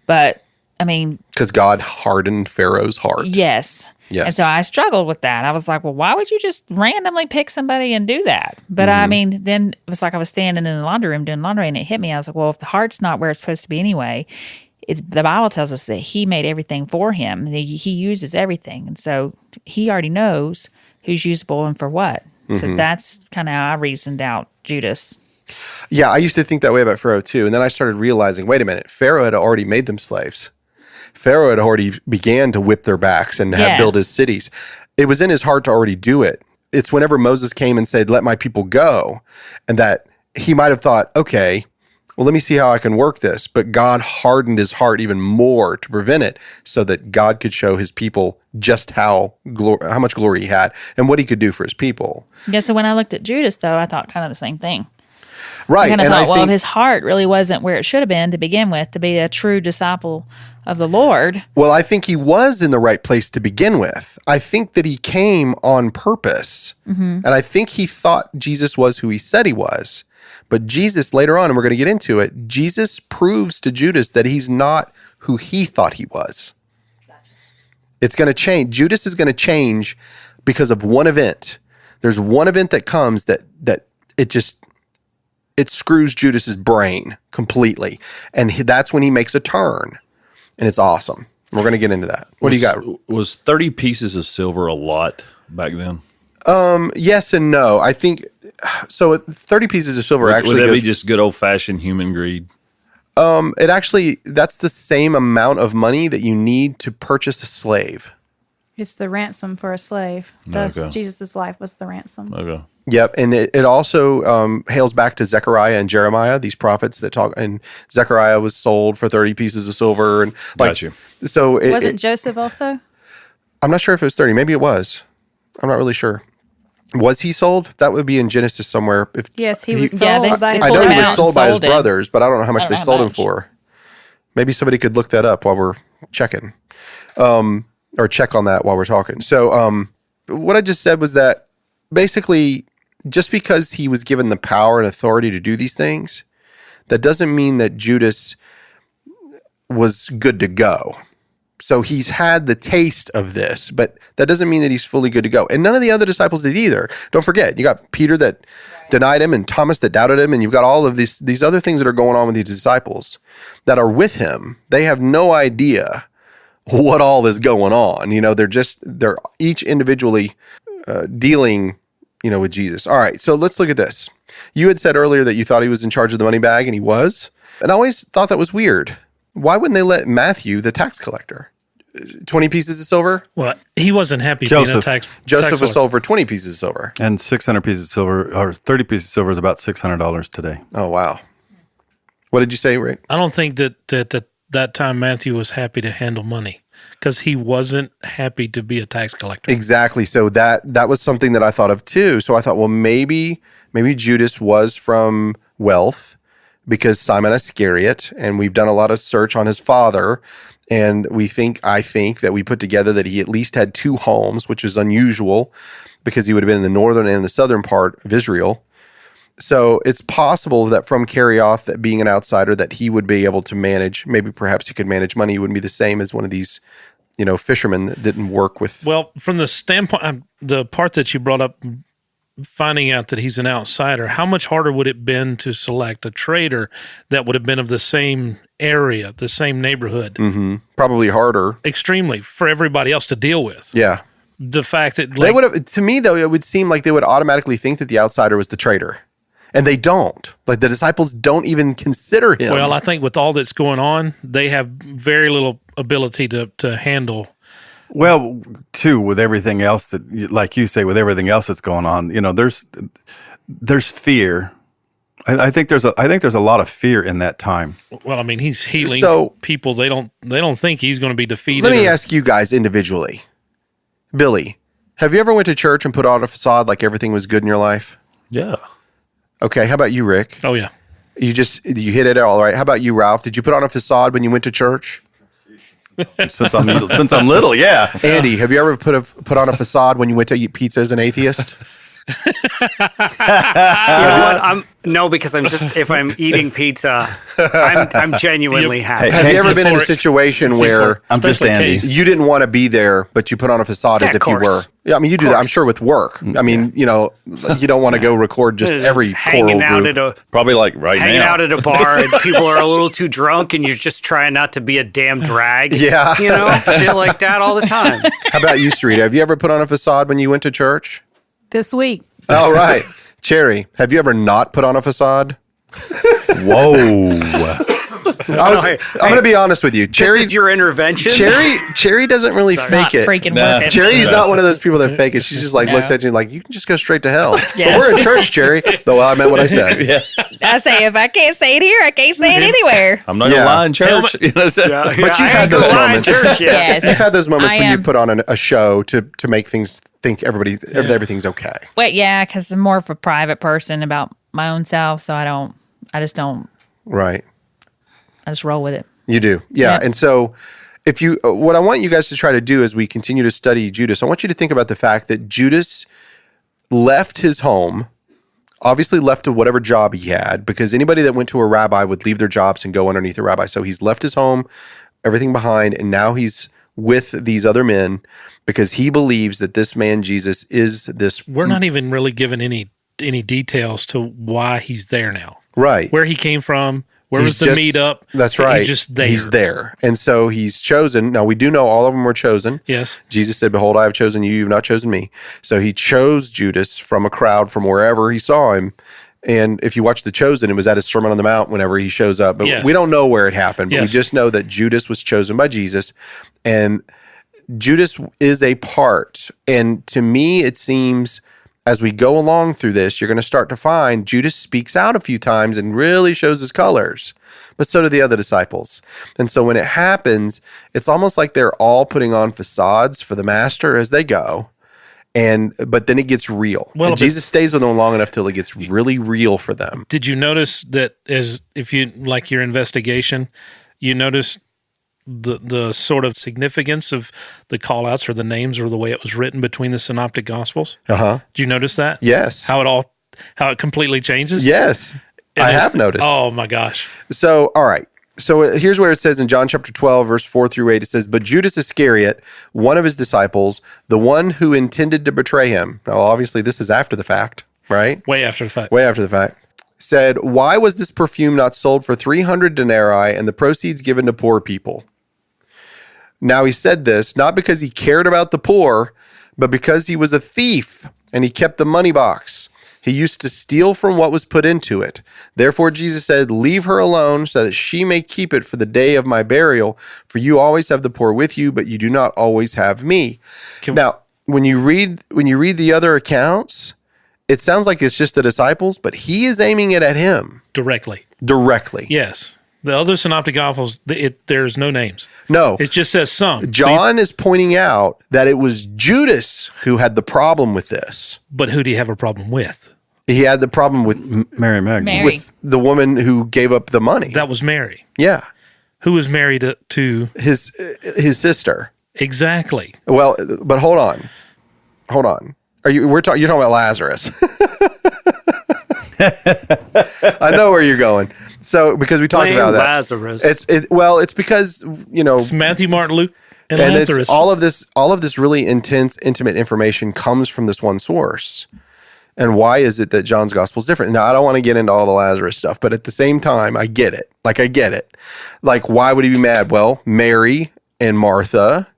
Speaker 3: But, I mean,
Speaker 1: Because God hardened Pharaoh's heart.
Speaker 3: yes.
Speaker 1: Yes.
Speaker 3: And so I struggled with that. I was like, well, why would you just randomly pick somebody and do that? But I mean, then it was like I was standing in the laundry room doing laundry, and it hit me. I was like, well, if the heart's not where it's supposed to be anyway, the Bible tells us that he made everything for him. He uses everything. And so he already knows who's usable and for what. So that's kind of how I reasoned out Judas.
Speaker 1: Yeah, I used to think that way about Pharaoh too. And then I started realizing, wait a minute, Pharaoh had already made them slaves. Pharaoh had already began to whip their backs and have built his cities. It was in his heart to already do it. It's whenever Moses came and said, let my people go, and that he might have thought, okay, well, let me see how I can work this. But God hardened his heart even more to prevent it so that God could show his people just how much glory he had and what he could do for his people.
Speaker 3: Yeah, so when I looked at Judas, though, I thought kind of the same thing.
Speaker 1: Right.
Speaker 3: And I thought,
Speaker 1: think,
Speaker 3: his heart really wasn't where it should have been to begin with, to be a true disciple of the Lord.
Speaker 1: Well, I think he was in the right place to begin with. I think that he came on purpose. And I think he thought Jesus was who he said he was. But Jesus, later on, and we're going to get into it, Jesus proves to Judas that he's not who he thought he was. It's going to change. Judas is going to change because of one event. There's one event that comes that it screws Judas's brain completely. And that's when he makes a turn. And it's awesome. We're going to get into that. What do you got?
Speaker 6: Was 30 pieces of silver a lot back then?
Speaker 1: Yes and no. I think so. 30 pieces of silver actually
Speaker 6: would that be just good old fashioned human greed?
Speaker 1: It actually, that's the same amount of money that you need to purchase a slave.
Speaker 2: It's the ransom for a slave. Thus,
Speaker 6: Okay.
Speaker 2: Jesus' life was the ransom.
Speaker 6: Okay.
Speaker 1: Yep, and it also hails back to Zechariah and Jeremiah, these prophets that talk. And Zechariah was sold for 30 pieces of silver, and
Speaker 6: Got you.
Speaker 1: So
Speaker 2: Wasn't Joseph also?
Speaker 1: I'm not sure if it was 30. Maybe it was. I'm not really sure. Was he sold? That would be in Genesis somewhere.
Speaker 2: Yes, he was sold
Speaker 3: Yeah, they
Speaker 2: by his
Speaker 1: I know he was
Speaker 3: out,
Speaker 1: sold by his
Speaker 3: sold him.
Speaker 1: brothers, but I don't know how much
Speaker 3: I don't
Speaker 1: they
Speaker 3: know how
Speaker 1: sold him
Speaker 3: much.
Speaker 1: for. Maybe somebody could look that up while we're checking, or check on that while we're talking. So what I just said was that basically just because he was given the power and authority to do these things, that doesn't mean that Judas was good to go. So he's had the taste of this, but that doesn't mean that he's fully good to go. And none of the other disciples did either. Don't forget, you got Peter that denied him and Thomas that doubted him, and you've got all of these other things that are going on with these disciples that are with him. They have no idea what all is going on. You know, they're each individually dealing, with Jesus. All right, so let's look at this. You had said earlier that you thought he was in charge of the money bag, and he was. And I always thought that was weird. Why wouldn't they let Matthew, the tax collector, 20 pieces of silver?
Speaker 7: Well, he wasn't happy
Speaker 5: Joseph.
Speaker 7: being a tax
Speaker 1: Joseph was
Speaker 7: collector.
Speaker 1: sold for 20 pieces of silver.
Speaker 5: And 600 pieces of silver, or 30 pieces of silver is about $600 today.
Speaker 1: Oh, wow. What did you say, Rick?
Speaker 7: I don't think that time Matthew was happy to handle money because he wasn't happy to be a tax collector.
Speaker 1: Exactly. So that was something that I thought of too. So I thought, well, maybe Judas was from wealth because Simon Iscariot, and we've done a lot of search on his father, and I think that we put together that he at least had two homes, which is unusual because he would have been in the northern and the southern part of Israel. So it's possible that from Carioth, that being an outsider, that he would be able to manage, maybe perhaps he could manage money. He wouldn't be the same as one of these, fishermen that didn't work with.
Speaker 7: Well, from the standpoint, the part that you brought up, finding out that he's an outsider, how much harder would it have been to select a trader that would have been of the same area, the same neighborhood?
Speaker 1: Probably harder.
Speaker 7: Extremely, for everybody else to deal with.
Speaker 1: Yeah.
Speaker 7: The fact that
Speaker 1: They would have, to me though, it would seem like they would automatically think that the outsider was the traitor. And they don't. Like the disciples don't even consider him.
Speaker 7: well, I think with all that's going on, they have very little ability to handle.
Speaker 5: Well, too, with everything else that, like you say, with everything else that's going on, there's fear. I think there's a lot of fear in that time.
Speaker 7: Well, I mean, he's healing
Speaker 1: So-
Speaker 7: people. They don't think he's going to be defeated.
Speaker 1: Let me ask you guys individually. Billy, have you ever went to church and put on a facade like everything was good in your life?
Speaker 6: Yeah.
Speaker 1: Okay, how about you, Rick?
Speaker 7: Oh yeah.
Speaker 1: You hit it all right. How about you, Ralph? Did you put on a facade when you went to church?
Speaker 5: Since I'm little, yeah.
Speaker 1: Andy, have you ever put on a facade when you went to eat pizza as an atheist?
Speaker 4: Because if I'm eating pizza, I'm genuinely happy.
Speaker 1: Have you ever been in a situation where
Speaker 5: I'm just
Speaker 7: Especially
Speaker 5: Andy.
Speaker 7: Case.
Speaker 1: you didn't want to be there, but you put on a facade
Speaker 4: Yeah,
Speaker 1: as
Speaker 4: of
Speaker 1: if you
Speaker 4: course.
Speaker 1: were? Yeah, I mean, you do that, I'm sure, with work. I mean, you don't want to go record just every
Speaker 4: hanging
Speaker 1: choral
Speaker 4: out
Speaker 1: group.
Speaker 4: at a
Speaker 6: Probably like right
Speaker 4: hanging
Speaker 6: now.
Speaker 4: out at a bar and people are a little too drunk and you're just trying not to be a damn drag.
Speaker 1: Yeah.
Speaker 4: Shit like that all the time.
Speaker 1: How about you, Sarita? Have you ever put on a facade when you went to church?
Speaker 2: This week.
Speaker 1: All right. Cherry, have you ever not put on a facade?
Speaker 5: Whoa.
Speaker 1: I'm going to be honest with you.
Speaker 4: This is your intervention.
Speaker 1: Cherry doesn't really
Speaker 3: Not
Speaker 1: fake it.
Speaker 3: freaking
Speaker 6: Nah.
Speaker 3: working.
Speaker 1: Cherry's not one of those people that fake it. She's just like looked at you like, you can just go straight to hell.
Speaker 3: Yes.
Speaker 1: But we're in church, Cherry. Though I meant what I said.
Speaker 6: Yeah.
Speaker 3: I say, if I can't say it here, I can't say it anywhere.
Speaker 6: I'm not
Speaker 1: Yeah.
Speaker 6: going to lie in church. You know, so-
Speaker 1: But you've had those moments.
Speaker 4: Church, yeah.
Speaker 3: Yes.
Speaker 1: You've had those moments
Speaker 3: I
Speaker 1: when you
Speaker 3: am.
Speaker 1: put on a show to make things think everything's okay.
Speaker 3: But yeah, because I'm more of a private person about my own self, so I just roll with it.
Speaker 1: You do. Yeah.
Speaker 3: Yep.
Speaker 1: And so what I want you guys to try to do as we continue to study Judas, I want you to think about the fact that Judas left his home, obviously left to whatever job he had, because anybody that went to a rabbi would leave their jobs and go underneath a rabbi. So he's left his home, everything behind, and now he's with these other men because he believes that this man, Jesus, is this.
Speaker 7: We're not even really given any details to why he's there now.
Speaker 1: Right.
Speaker 7: Where he came from, where
Speaker 1: He's
Speaker 7: was the
Speaker 1: just-
Speaker 7: meetup?
Speaker 1: That's right.
Speaker 7: He's just there.
Speaker 1: He's there. And so he's chosen. Now, we do know all of them were chosen.
Speaker 7: Yes.
Speaker 1: Jesus said, behold, I have chosen you. You've not chosen me. So he chose Judas from a crowd from wherever he saw him. And if you watch The Chosen, it was at his Sermon on the Mount whenever he shows up. But
Speaker 7: Yes.
Speaker 1: we don't know where it happened. But we
Speaker 7: Yes.
Speaker 1: just know that Judas was chosen by Jesus. And Judas is a part. And to me, it seems as we go along through this, you're going to start to find Judas speaks out a few times and really shows his colors. But so do the other disciples. And so when it happens, it's almost like they're all putting on facades for the master as they go. But then it gets real.
Speaker 7: Well,
Speaker 1: And Jesus stays with them long enough till it gets really real for them.
Speaker 7: Did you notice that if you like your investigation, you notice the sort of significance of the call outs or the names or the way it was written between the synoptic gospels?
Speaker 1: Uh-huh.
Speaker 7: Did you notice that?
Speaker 1: Yes.
Speaker 7: How it completely changes?
Speaker 1: Yes. I have noticed.
Speaker 7: Oh my gosh.
Speaker 1: So, all right. So here's where it says in John chapter 12, verse 4-8, it says, but Judas Iscariot, one of his disciples, the one who intended to betray him. Now, obviously, this is after the fact, right?
Speaker 7: Way after the fact.
Speaker 1: Way after the fact. Said, why was this perfume not sold for 300 denarii and the proceeds given to poor people? Now, he said this not because he cared about the poor, but because he was a thief and he kept the money box. He used to steal from what was put into it. Therefore, Jesus said, leave her alone so that she may keep it for the day of my burial. For you always have the poor with you, but you do not always have me. Now, when you read the other accounts, it sounds like it's just the disciples, but he is aiming it at him
Speaker 7: Directly.
Speaker 1: Yes.
Speaker 7: Yes. The other synoptic gospels, there's no names.
Speaker 1: No.
Speaker 7: It just says some.
Speaker 1: John is pointing out that it was Judas who had the problem with this.
Speaker 7: But who do you have a problem with?
Speaker 1: He had the problem with
Speaker 5: Mary Magdalene.
Speaker 3: Mary.
Speaker 1: with the woman who gave up the money.
Speaker 7: That was Mary,
Speaker 1: Yeah,
Speaker 7: who was married to
Speaker 1: his sister.
Speaker 7: exactly.
Speaker 1: Well, but hold on. You're talking about Lazarus. I know where you're going. So because we talked
Speaker 4: Blame
Speaker 1: about that.
Speaker 4: Lazarus.
Speaker 1: It's because
Speaker 7: It's Matthew, Mark, Luke, and
Speaker 1: and
Speaker 7: Lazarus.
Speaker 1: it's all of this really intense, intimate information comes from this one source. And why is it that John's gospel is different? Now, I don't want to get into all the Lazarus stuff, but at the same time, I get it. Like, why would he be mad? Well, Mary and Martha,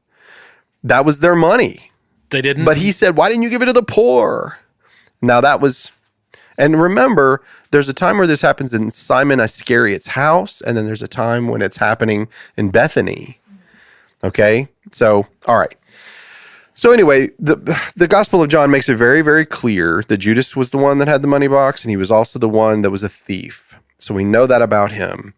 Speaker 1: that was their money.
Speaker 7: They didn't.
Speaker 1: But he said, why didn't you give it to the poor? Now that was, and remember, there's a time where this happens in Simon Iscariot's house, and then there's a time when it's happening in Bethany. Okay? So, all right. So anyway, the Gospel of John makes it very, very clear that Judas was the one that had the money box, and he was also the one that was a thief. So we know that about him.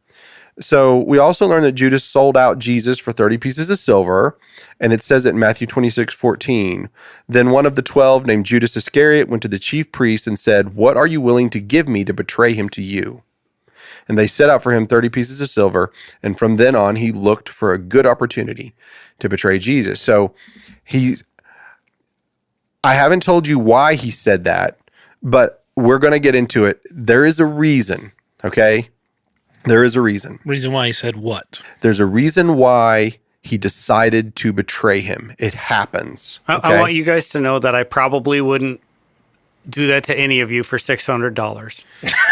Speaker 1: So we also learn that Judas sold out Jesus for 30 pieces of silver, and it says it in Matthew 26:14. Then one of the 12, named Judas Iscariot, went to the chief priests and said, what are you willing to give me to betray him to you? And they set out for him 30 pieces of silver, and from then on, he looked for a good opportunity to betray Jesus. So I haven't told you why he said that, but we're going to get into it. There is a reason, okay? There is a reason.
Speaker 7: Reason why he said what?
Speaker 1: There's a reason why he decided to betray him. It happens. Okay?
Speaker 4: I want you guys to know that I probably wouldn't do that to any of you for $600.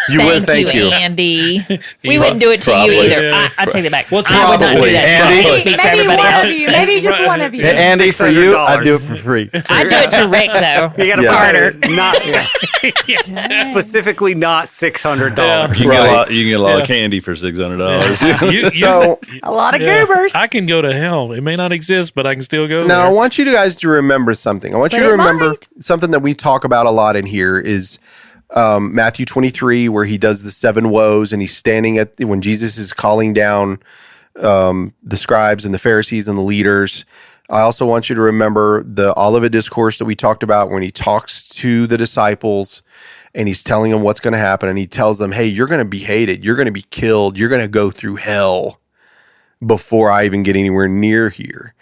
Speaker 1: You would, thank you.
Speaker 3: Andy. We wouldn't do it to you either. I take it back.
Speaker 7: What's
Speaker 3: I would not do
Speaker 1: probably?
Speaker 3: that.
Speaker 5: Andy?
Speaker 3: To speak for
Speaker 2: Maybe
Speaker 3: everybody
Speaker 2: one
Speaker 3: else.
Speaker 2: of you. Maybe just one of you.
Speaker 5: Andy, for you, I'd do it
Speaker 4: $600.
Speaker 5: for free.
Speaker 3: I'd do it to Rick though.
Speaker 4: You got to
Speaker 1: Yeah.
Speaker 3: Carter.
Speaker 4: not specifically not $600.
Speaker 6: You can,
Speaker 1: Right.
Speaker 6: you can get a lot of candy for $600.
Speaker 1: So
Speaker 2: A lot of goobers.
Speaker 7: I can go to hell. It may not exist, but I can still go
Speaker 1: now I
Speaker 7: there.
Speaker 1: want you guys to remember something. I want you
Speaker 2: But
Speaker 1: to
Speaker 2: it
Speaker 1: remember
Speaker 2: might.
Speaker 1: something that we talk about a lot in here is Matthew 23, where he does the 7 woes, and he's standing when Jesus is calling down the scribes and the Pharisees and the leaders. I also want you to remember the Olivet discourse that we talked about when he talks to the disciples and he's telling them what's going to happen. And he tells them, hey, you're going to be hated. You're going to be killed. You're going to go through hell before I even get anywhere near here.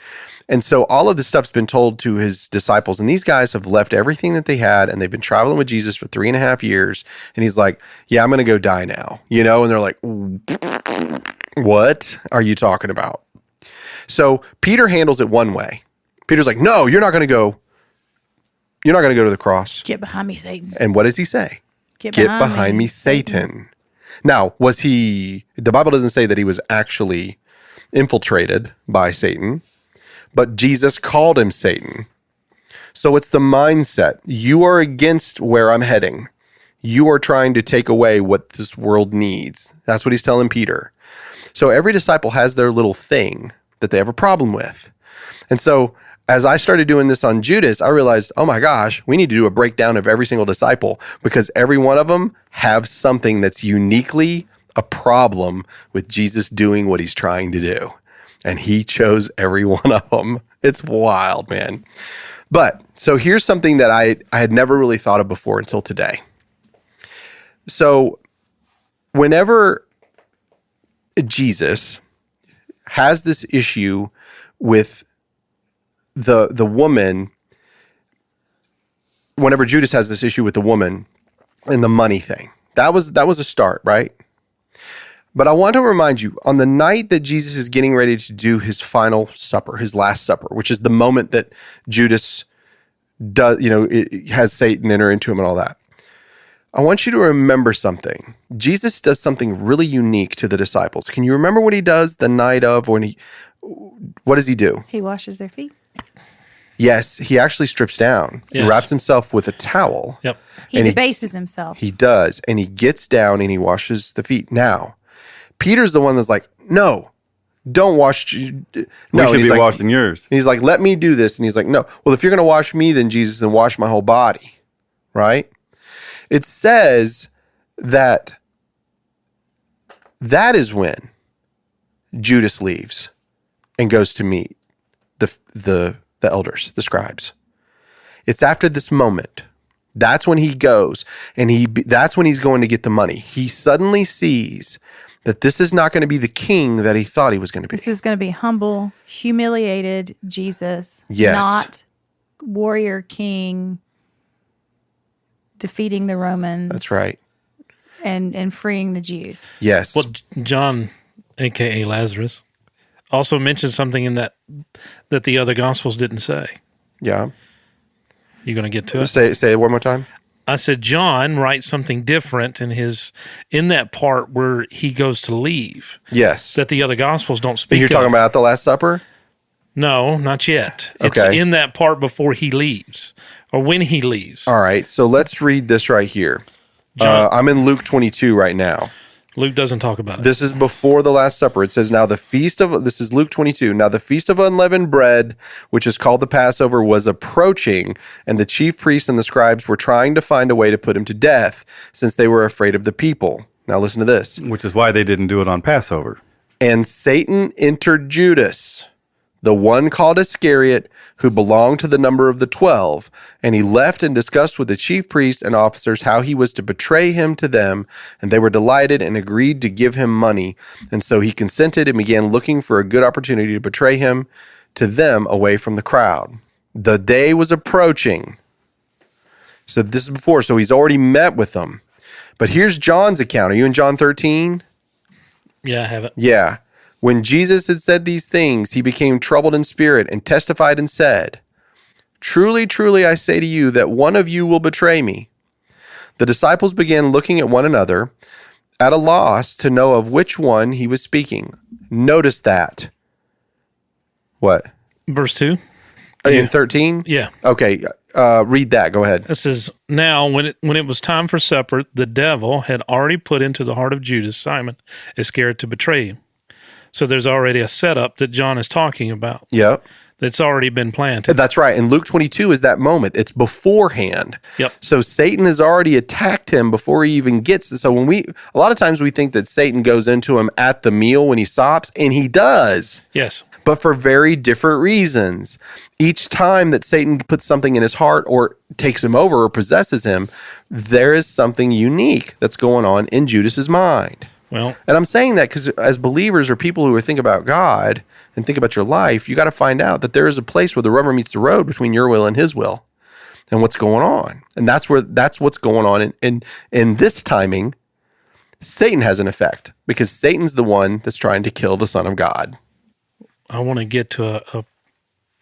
Speaker 1: And so all of this stuff's been told to his disciples. And these guys have left everything that they had and they've been traveling with Jesus for 3.5 years. And he's like, yeah, I'm going to go die now, And they're like, what are you talking about? So Peter handles it one way. Peter's like, no, you're not going to go. You're not going to go to the cross.
Speaker 2: Get behind me, Satan.
Speaker 1: And what does he say? Get behind me, Satan. Now, the Bible doesn't say that he was actually infiltrated by Satan, but Jesus called him Satan. So it's the mindset. You are against where I'm heading. You are trying to take away what this world needs. That's what he's telling Peter. So every disciple has their little thing that they have a problem with. And so as I started doing this on Judas, I realized, oh my gosh, we need to do a breakdown of every single disciple because every one of them have something that's uniquely a problem with Jesus doing what he's trying to do. And he chose every one of them. It's wild, man. But so here's something that I had never really thought of before until today. So whenever Jesus has this issue with the woman, whenever Judas has this issue with the woman and the money thing, that was a start, right? But I want to remind you, on the night that Jesus is getting ready to do his final supper, his last supper, which is the moment that Judas does, it has Satan enter into him and all that. I want you to remember something. Jesus does something really unique to the disciples. Can you remember what he does the night of what does he do?
Speaker 2: He washes their feet.
Speaker 1: Yes, he actually strips down.
Speaker 7: Yes.
Speaker 1: He wraps himself with a towel.
Speaker 7: Yep.
Speaker 2: He
Speaker 1: And
Speaker 2: debases himself.
Speaker 1: He does. And he gets down and he washes the feet. Now, Peter's the one that's like, no, don't wash. No,
Speaker 5: We should
Speaker 1: he's
Speaker 5: be
Speaker 1: like,
Speaker 5: washing yours.
Speaker 1: He's like, let me do this. And he's like, no. Well, if you're going to wash me, then Jesus, then wash my whole body. Right? It says that is when Judas leaves and goes to meet the elders, the scribes. It's after this moment. That's when he goes, and that's when he's going to get the money. He suddenly sees that this is not going to be the king that he thought he was going to be.
Speaker 2: This is going to be humble, humiliated Jesus,
Speaker 1: Yes.
Speaker 2: not warrior king defeating the Romans.
Speaker 1: That's right.
Speaker 2: And freeing the Jews.
Speaker 1: Yes.
Speaker 7: Well, John, a.k.a. Lazarus, also mentioned something in that the other Gospels didn't say.
Speaker 1: Yeah.
Speaker 7: You going to get to it?
Speaker 1: Say it one more time.
Speaker 7: I said John writes something different in that part where he goes to leave
Speaker 1: Yes.
Speaker 7: that the other Gospels don't speak
Speaker 1: You're talking
Speaker 7: of.
Speaker 1: about the Last Supper?
Speaker 7: No, not yet. It's
Speaker 1: Okay.
Speaker 7: in that part before he leaves or when he leaves.
Speaker 1: All right. So let's read this right here.
Speaker 7: John-
Speaker 1: I'm in Luke 22 right now.
Speaker 7: Luke doesn't talk about it.
Speaker 1: This is before the Last Supper. It says, this is Luke 22. Now the feast of unleavened bread, which is called the Passover, was approaching, and the chief priests and the scribes were trying to find a way to put him to death, since they were afraid of the people. Now listen to this.
Speaker 5: Which is why they didn't do it on Passover.
Speaker 1: And Satan entered Judas, the one called Iscariot, who belonged to the number of the 12. And he left and discussed with the chief priests and officers how he was to betray him to them. And they were delighted and agreed to give him money. And so he consented and began looking for a good opportunity to betray him to them away from the crowd. The day was approaching. So this is before. So he's already met with them. But here's John's account. Are you in John 13?
Speaker 7: Yeah, I have it.
Speaker 1: Yeah. When Jesus had said these things, he became troubled in spirit and testified and said, "Truly, truly, I say to you that one of you will betray me." The disciples began looking at one another, at a loss to know of which one he was speaking. Notice that. What?
Speaker 7: Verse 2.
Speaker 1: In 13?
Speaker 7: Yeah.
Speaker 1: Okay. Read that. Go ahead.
Speaker 7: It says, "Now when it was time for supper, the devil had already put into the heart of Judas, Simon Iscariot, to betray him." So there's already a setup that John is talking about
Speaker 1: Yep.
Speaker 7: that's already been planted.
Speaker 1: That's right. And Luke 22 is that moment. It's beforehand.
Speaker 7: Yep.
Speaker 1: So Satan has already attacked him before he even gets to. So a lot of times we think that Satan goes into him at the meal when he stops, and he does,
Speaker 7: Yes.
Speaker 1: but for very different reasons. Each time that Satan puts something in his heart or takes him over or possesses him, there is something unique that's going on in Judas's mind.
Speaker 7: Well,
Speaker 1: And I'm saying that because as believers or people who are think about God and think about your life, you got to find out that there is a place where the rubber meets the road between your will and his will and what's going on. And that's what's going on. In this timing, Satan has an effect because Satan's the one that's trying to kill the Son of God.
Speaker 7: I want to get to a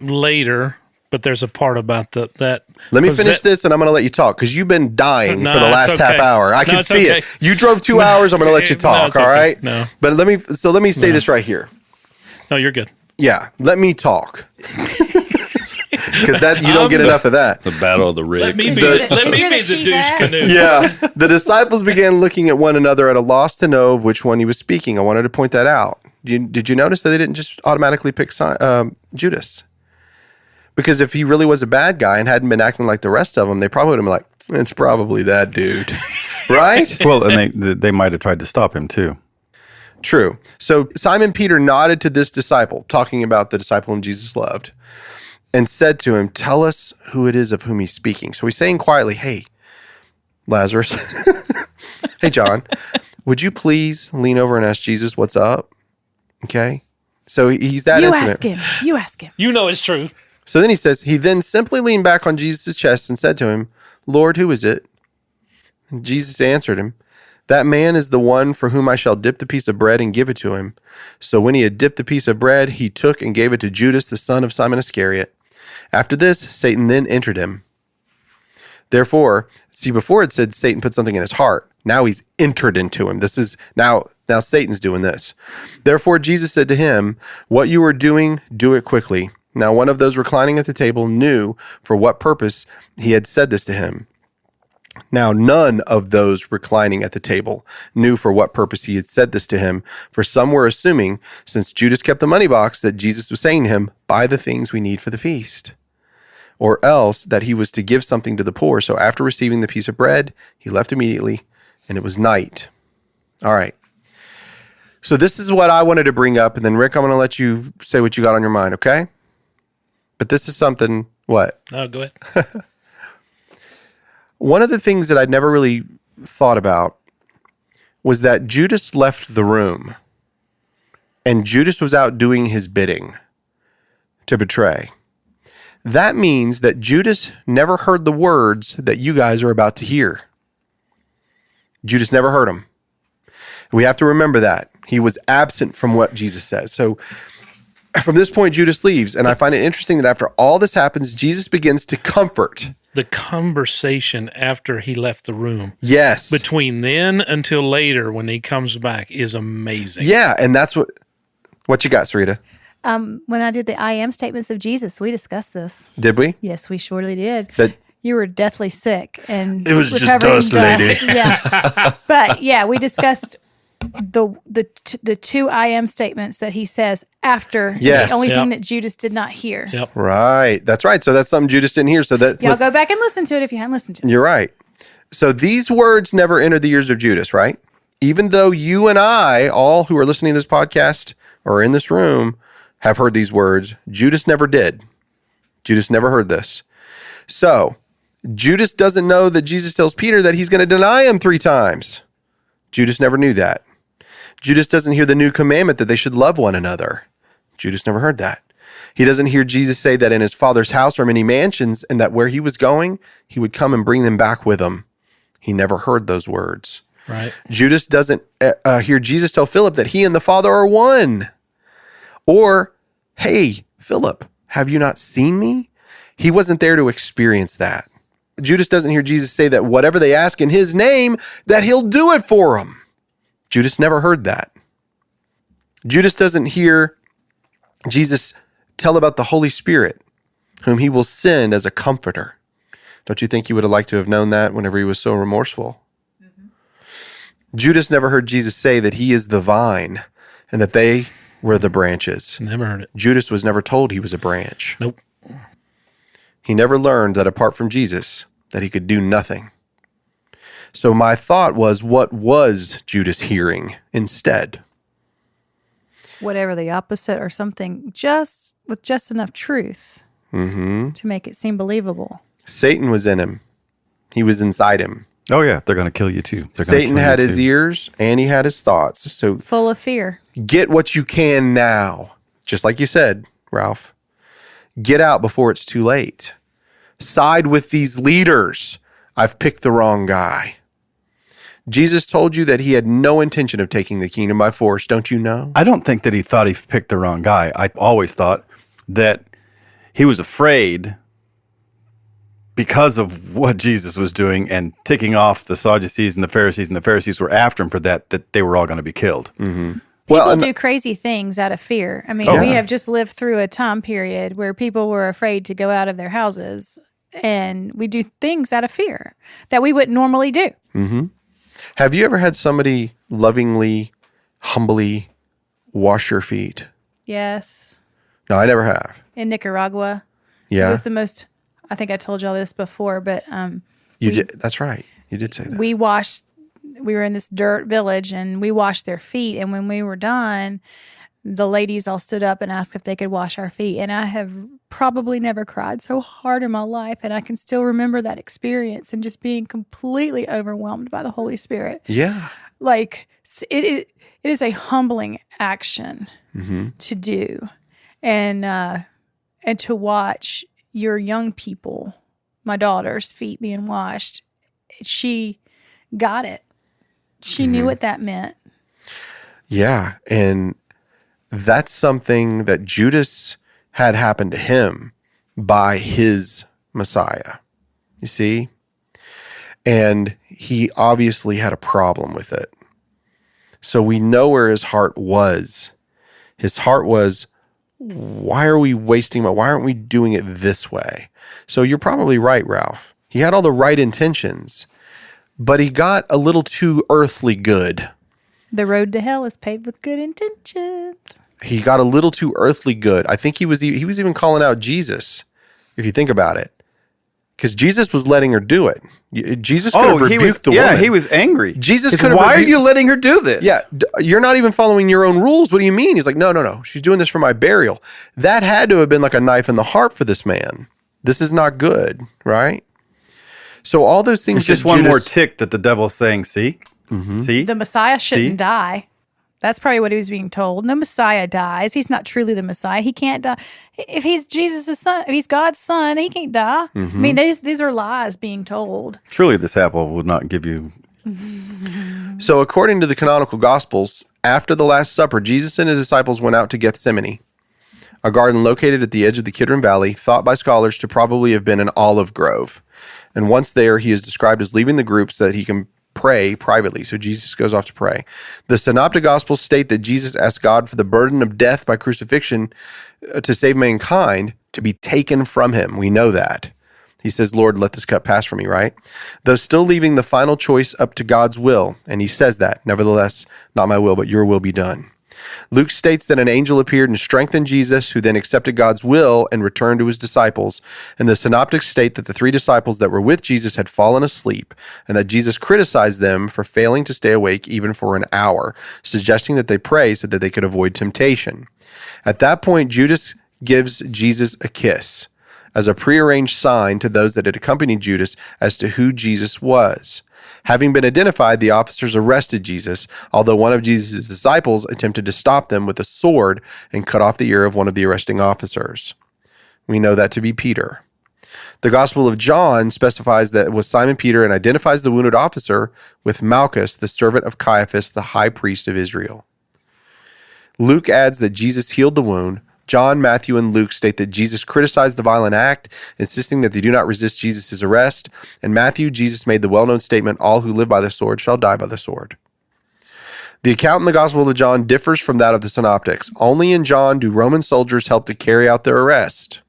Speaker 7: later, but there's a part about that.
Speaker 1: Let me finish this and I'm going to let you talk because you've been dying
Speaker 7: No,
Speaker 1: for the
Speaker 7: it's
Speaker 1: last half
Speaker 7: okay.
Speaker 1: hour. I
Speaker 7: No,
Speaker 1: can
Speaker 7: it's
Speaker 1: see
Speaker 7: okay.
Speaker 1: it. You drove 2 hours. I'm going to let you
Speaker 7: No,
Speaker 1: talk.
Speaker 7: it's
Speaker 1: All
Speaker 7: okay.
Speaker 1: right.
Speaker 7: No.
Speaker 1: But let me say this right here.
Speaker 7: No, you're good.
Speaker 1: Yeah. Let me talk. Because that you don't get enough of that.
Speaker 6: The battle of the rigs.
Speaker 7: Let me be
Speaker 1: So-
Speaker 7: the
Speaker 2: chief
Speaker 7: douche
Speaker 2: ass?
Speaker 7: canoe.
Speaker 1: Yeah. The disciples began looking at one another at a loss to know of which one he was speaking. I wanted to point that out. Did you notice that they didn't just automatically pick Judas? Because if he really was a bad guy and hadn't been acting like the rest of them, they probably would have been like, "It's probably that dude." Right?
Speaker 5: Well, and they might have tried to stop him too.
Speaker 1: True. So Simon Peter nodded to this disciple, talking about the disciple whom Jesus loved, and said to him, "Tell us who it is of whom he's speaking." So he's saying quietly, "Hey, Lazarus, hey, John, would you please lean over and ask Jesus what's up?" Okay. So he's that
Speaker 2: You
Speaker 1: intimate.
Speaker 2: ask him. You ask him.
Speaker 7: You know it's true.
Speaker 1: So then he says, he then simply leaned back on Jesus' chest and said to him, "Lord, who is it?" And Jesus answered him, "That man is the one for whom I shall dip the piece of bread and give it to him." So when he had dipped the piece of bread, he took and gave it to Judas, the son of Simon Iscariot. After this, Satan then entered him. Therefore, see, before it said Satan put something in his heart. Now he's entered into him. This is now Satan's doing this. Therefore, Jesus said to him, "What you are doing, do it quickly." Now, one of those reclining at the table knew for what purpose he had said this to him. Now, none of those reclining at the table knew for what purpose he had said this to him, for some were assuming, since Judas kept the money box, that Jesus was saying to him, "Buy the things we need for the feast," or else that he was to give something to the poor. So after receiving the piece of bread, he left immediately, and it was night. All right. So this is what I wanted to bring up, and then Rick, I'm going to let you say what you got on your mind, okay? But this is something, what?
Speaker 7: Oh, go ahead.
Speaker 1: One of the things that I'd never really thought about was that Judas left the room and Judas was out doing his bidding to betray. That means that Judas never heard the words that you guys are about to hear. Judas never heard them. We have to remember that. He was absent from what Jesus says. So from this point, Judas leaves. And I find it interesting that after all this happens, Jesus begins to comfort.
Speaker 7: The conversation after he left the room,
Speaker 1: Yes.
Speaker 7: between then until later when he comes back, is amazing.
Speaker 1: Yeah. And that's what you got, Sarita.
Speaker 2: When I did the I am statements of Jesus, we discussed this.
Speaker 1: Did we?
Speaker 2: Yes, we surely did.
Speaker 1: That
Speaker 2: You were deathly sick and
Speaker 5: It was just
Speaker 2: recovering
Speaker 5: dust, lady.
Speaker 2: Yeah, but yeah, we discussed the two I am statements that he says after.
Speaker 1: Yes.
Speaker 2: The only
Speaker 7: Yep.
Speaker 2: thing that Judas did not hear.
Speaker 7: Yep.
Speaker 1: right. That's right. So that's something Judas didn't hear. So that
Speaker 2: Y'all go back and listen to it if you haven't listened to it.
Speaker 1: you're right. So these words never entered the ears of Judas, right? Even though you and I, all who are listening to this podcast or in this room, have heard these words, Judas never did. Judas never heard this. So Judas doesn't know that Jesus tells Peter that he's going to deny him 3 times. Judas never knew that. Judas doesn't hear the new commandment that they should love one another. Judas never heard that. He doesn't hear Jesus say that in his Father's house are many mansions and that where he was going, he would come and bring them back with him. He never heard those words.
Speaker 7: Right.
Speaker 1: Judas doesn't hear Jesus tell Philip that he and the Father are one. Or, hey, Philip, have you not seen me? He wasn't there to experience that. Judas doesn't hear Jesus say that whatever they ask in his name, that he'll do it for them. Judas never heard that. Judas doesn't hear Jesus tell about the Holy Spirit, whom he will send as a comforter. Don't you think he would have liked to have known that whenever he was so remorseful? Mm-hmm. Judas never heard Jesus say that he is the vine and that they were the branches.
Speaker 7: Never heard it.
Speaker 1: Judas was never told he was a branch.
Speaker 7: Nope.
Speaker 1: He never learned that apart from Jesus, that he could do nothing. So my thought was, what was Judas hearing instead?
Speaker 2: Whatever the opposite or something with just enough truth to make it seem believable.
Speaker 1: Satan was in him. He was inside him.
Speaker 5: Oh, yeah. They're going to kill you too.
Speaker 1: Satan had his ears and he had his thoughts. So
Speaker 2: full of fear.
Speaker 1: Get what you can now. Just like you said, Ralph. Get out before it's too late. Side with these leaders. I've picked the wrong guy. Jesus told you that he had no intention of taking the kingdom by force. Don't you know?
Speaker 5: I don't think that he thought he picked the wrong guy. I always thought that he was afraid because of what Jesus was doing and ticking off the Sadducees and the Pharisees were after him for that they were all going to be killed.
Speaker 1: Mm-hmm.
Speaker 2: People do crazy things out of fear. I mean, we have just lived through a time period where people were afraid to go out of their houses, and we do things out of fear that we wouldn't normally do.
Speaker 1: Mm-hmm. Have you ever had somebody lovingly, humbly wash your feet?
Speaker 2: Yes.
Speaker 1: No, I never have.
Speaker 2: In Nicaragua.
Speaker 1: Yeah.
Speaker 2: It was the most, I think I told y'all this before, but
Speaker 1: you did. That's right. You did say that.
Speaker 2: We were in this dirt village and we washed their feet. And when we were done, the ladies all stood up and asked if they could wash our feet. And I have probably never cried so hard in my life. And I can still remember that experience and just being completely overwhelmed by the Holy Spirit.
Speaker 1: Yeah.
Speaker 2: Like it is a humbling action to do. And to watch your young people, my daughter's feet being washed, she got it. She knew what that meant.
Speaker 1: Yeah. And that's something that Judas had happened to him by his Messiah. You see? And he obviously had a problem with it. So we know where his heart was. His heart was, why are we wasting why aren't we doing it this way? So you're probably right, Ralph. He had all the right intentions, but he got a little too earthly good.
Speaker 2: The road to hell is paved with good intentions.
Speaker 1: He got a little too earthly good. I think he was even calling out Jesus, if you think about it. Because Jesus was letting her do it. Jesus could have rebuked the woman.
Speaker 5: Yeah, he was angry.
Speaker 1: Jesus could have
Speaker 5: Why are you letting her do this?
Speaker 1: Yeah, you're not even following your own rules. What do you mean? He's like, no. She's doing this for my burial. That had to have been like a knife in the heart for this man. This is not good, right? So all those things.
Speaker 5: It's just one more tick that the devil's saying, see? See?
Speaker 2: The Messiah shouldn't die. That's probably what he was being told. No Messiah dies. He's not truly the Messiah. He can't die. If he's Jesus' son, if he's God's son, he can't die. I mean, these are lies being told.
Speaker 5: Truly, this apple would not give you.
Speaker 1: So according to the canonical Gospels, after the Last Supper, Jesus and his disciples went out to Gethsemane, a garden located at the edge of the Kidron Valley, thought by scholars to probably have been an olive grove. And once there, he is described as leaving the group so that he can pray privately. So Jesus goes off to pray. The Synoptic Gospels state that Jesus asked God for the burden of death by crucifixion to save mankind to be taken from him. We know that. He says, Lord, let this cup pass from me, right? Though still leaving the final choice up to God's will. And he says that, nevertheless, not my will, but your will be done. Luke states that an angel appeared and strengthened Jesus, who then accepted God's will and returned to his disciples. And the synoptics state that the 3 disciples that were with Jesus had fallen asleep, and that Jesus criticized them for failing to stay awake even for an hour, suggesting that they pray so that they could avoid temptation. At that point, Judas gives Jesus a kiss, as a prearranged sign to those that had accompanied Judas as to who Jesus was. Having been identified, the officers arrested Jesus, although one of Jesus' disciples attempted to stop them with a sword and cut off the ear of one of the arresting officers. We know that to be Peter. The Gospel of John specifies that it was Simon Peter and identifies the wounded officer with Malchus, the servant of Caiaphas, the high priest of Israel. Luke adds that Jesus healed the wound. John, Matthew, and Luke state that Jesus criticized the violent act, insisting that they do not resist Jesus' arrest. In Matthew, Jesus made the well-known statement, "All who live by the sword shall die by the sword." The account in the Gospel of John differs from that of the synoptics. Only in John do Roman soldiers help to carry out their arrest.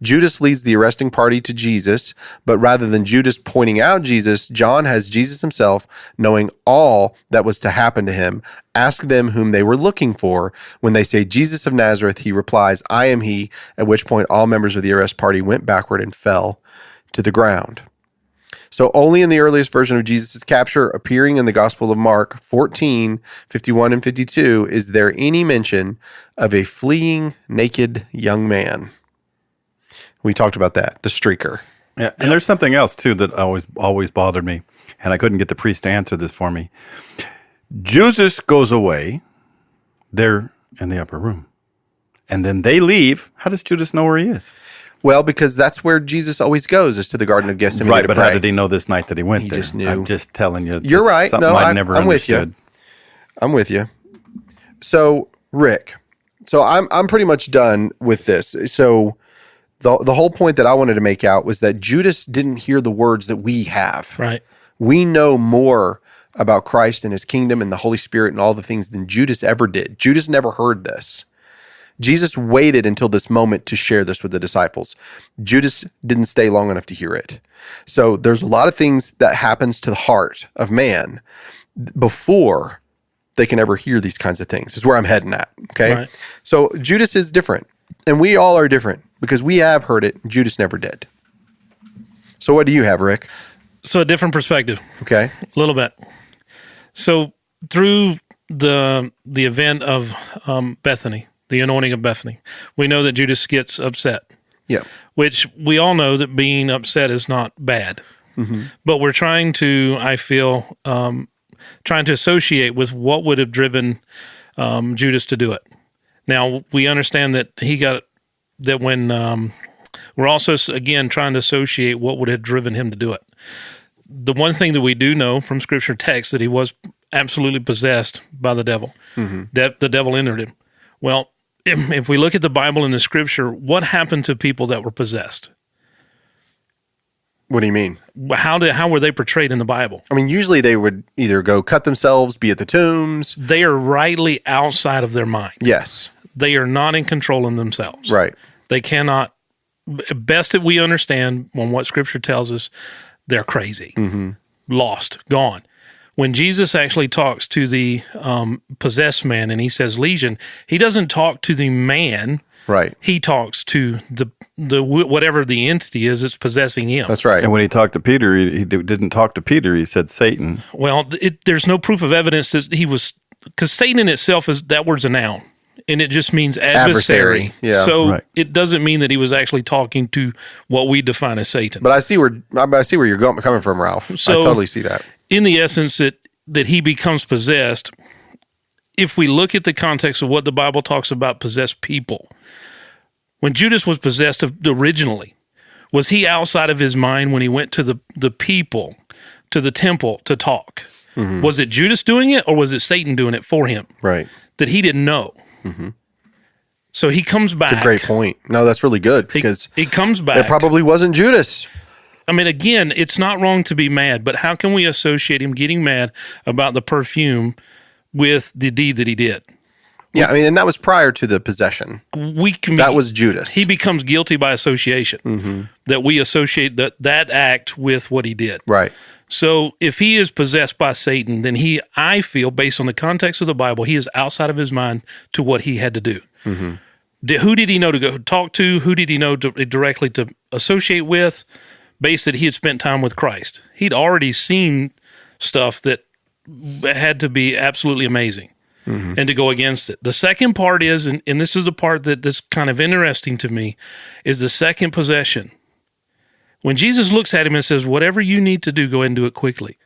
Speaker 1: Judas leads the arresting party to Jesus, but rather than Judas pointing out Jesus, John has Jesus himself, knowing all that was to happen to him, ask them whom they were looking for. When they say Jesus of Nazareth, he replies, "I am he," at which point all members of the arrest party went backward and fell to the ground. So only in the earliest version of Jesus' capture, appearing in the Gospel of Mark 14, 51 and 52, is there any mention of a fleeing naked young man. We talked about that, the streaker.
Speaker 5: Yeah, and there's something else too that always bothered me, and I couldn't get the priest to answer this for me. Judas goes away. They're in the upper room, and then they leave. How does Judas know where he is?
Speaker 1: Well, because that's where Jesus always goes, is to the Garden of Gethsemane.
Speaker 5: Right,
Speaker 1: to
Speaker 5: but
Speaker 1: pray.
Speaker 5: how did he know this night that he went
Speaker 1: He
Speaker 5: there?
Speaker 1: just knew.
Speaker 5: I'm just telling you.
Speaker 1: You're right.
Speaker 5: Something
Speaker 1: No,
Speaker 5: I never
Speaker 1: I'm with you.
Speaker 5: understood.
Speaker 1: I'm with you. So, Rick, I'm pretty much done with this. So, the whole point that I wanted to make out was that Judas didn't hear the words that we have.
Speaker 7: Right.
Speaker 1: We know more about Christ and his kingdom and the Holy Spirit and all the things than Judas ever did. Judas never heard this. Jesus waited until this moment to share this with the disciples. Judas didn't stay long enough to hear it. So there's a lot of things that happens to the heart of man before they can ever hear these kinds of things. Is where I'm heading at, okay?
Speaker 7: Right.
Speaker 1: So Judas is different, and we all are different because we have heard it, and Judas never did. So what do you have, Rick?
Speaker 7: So a different perspective,
Speaker 1: Okay.
Speaker 7: a little bit. So through the event of Bethany, the anointing of Bethany, we know that Judas gets upset,
Speaker 1: Yeah.
Speaker 7: which we all know that being upset is not bad. But we're trying to, I feel, trying to associate with what would have driven Judas to do it. Now, we understand that when we're also, again, trying to associate what would have driven him to do it. The one thing that we do know from scripture text that he was absolutely possessed by the devil, that the devil entered him. Well, if we look at the Bible and the scripture, what happened to people that were possessed?
Speaker 1: What do you mean?
Speaker 7: How were they portrayed in the Bible?
Speaker 1: I mean, usually they would either go cut themselves, be at the tombs.
Speaker 7: They are rightly outside of their mind.
Speaker 1: Yes.
Speaker 7: They are not in control of themselves.
Speaker 1: Right.
Speaker 7: They cannot, best that we understand on what scripture tells us, they're crazy, lost, gone. When Jesus actually talks to the possessed man and he says legion, he doesn't talk to the man.
Speaker 1: Right.
Speaker 7: He talks to the whatever the entity is that's possessing him.
Speaker 1: That's right.
Speaker 5: And when he talked to Peter, he didn't talk to Peter. He said Satan.
Speaker 7: Well, there's no proof of evidence that he was, because Satan in itself that word's a noun, and it just means adversary.
Speaker 1: Yeah.
Speaker 7: So
Speaker 5: Right.
Speaker 7: it doesn't mean that he was actually talking to what we define as Satan.
Speaker 1: But I see where you're coming from, Ralph. I
Speaker 7: So-
Speaker 1: totally see that.
Speaker 7: In the essence that he becomes possessed, if we look at the context of what the Bible talks about possessed people, when Judas was possessed originally, was he outside of his mind when he went to the people, to the temple to talk? Was it Judas doing it, or was it Satan doing it for him
Speaker 1: Right.
Speaker 7: that he didn't know? So he comes back.
Speaker 1: It's a great point. No, that's really good because
Speaker 7: He comes back.
Speaker 1: it probably wasn't Judas.
Speaker 7: I mean, again, it's not wrong to be mad, but how can we associate him getting mad about the perfume with the deed that he did?
Speaker 1: Yeah, I mean, and that was prior to the possession. That was Judas.
Speaker 7: He becomes guilty by association. That we associate that act with what he did.
Speaker 1: Right.
Speaker 7: So if he is possessed by Satan, then I feel, based on the context of the Bible, he is outside of his mind to what he had to do. Who did he know to go talk to? Who did he know directly to associate with? Based that he had spent time with Christ. He'd already seen stuff that had to be absolutely amazing. and to go against it. The second part is, and this is the part that's kind of interesting to me, is the second possession. When Jesus looks at him and says, whatever you need to do, go ahead and do it quickly.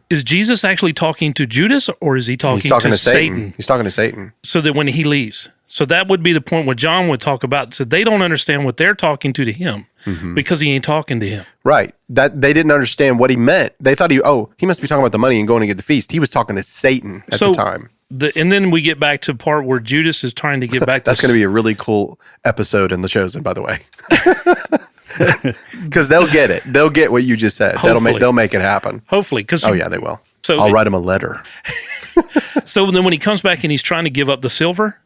Speaker 7: Is Jesus actually talking to Judas, or is he talking to Satan?
Speaker 1: He's talking to Satan.
Speaker 7: So that when he leaves. So that would be the point where John would talk about. So they don't understand what they're talking to him because he ain't talking to him.
Speaker 1: Right. That they didn't understand what he meant. They thought he must be talking about the money and going to get the feast. He was talking to Satan at the time.
Speaker 7: And then we get back to the part where Judas is trying to get back to...
Speaker 1: That's going to be a really cool episode in The Chosen, by the way. Because they'll get it. They'll get what you just said. They'll make it happen.
Speaker 7: Hopefully.
Speaker 1: Yeah, they will.
Speaker 7: So
Speaker 1: I'll write him a letter.
Speaker 7: So then when he comes back and he's trying to give up the silver,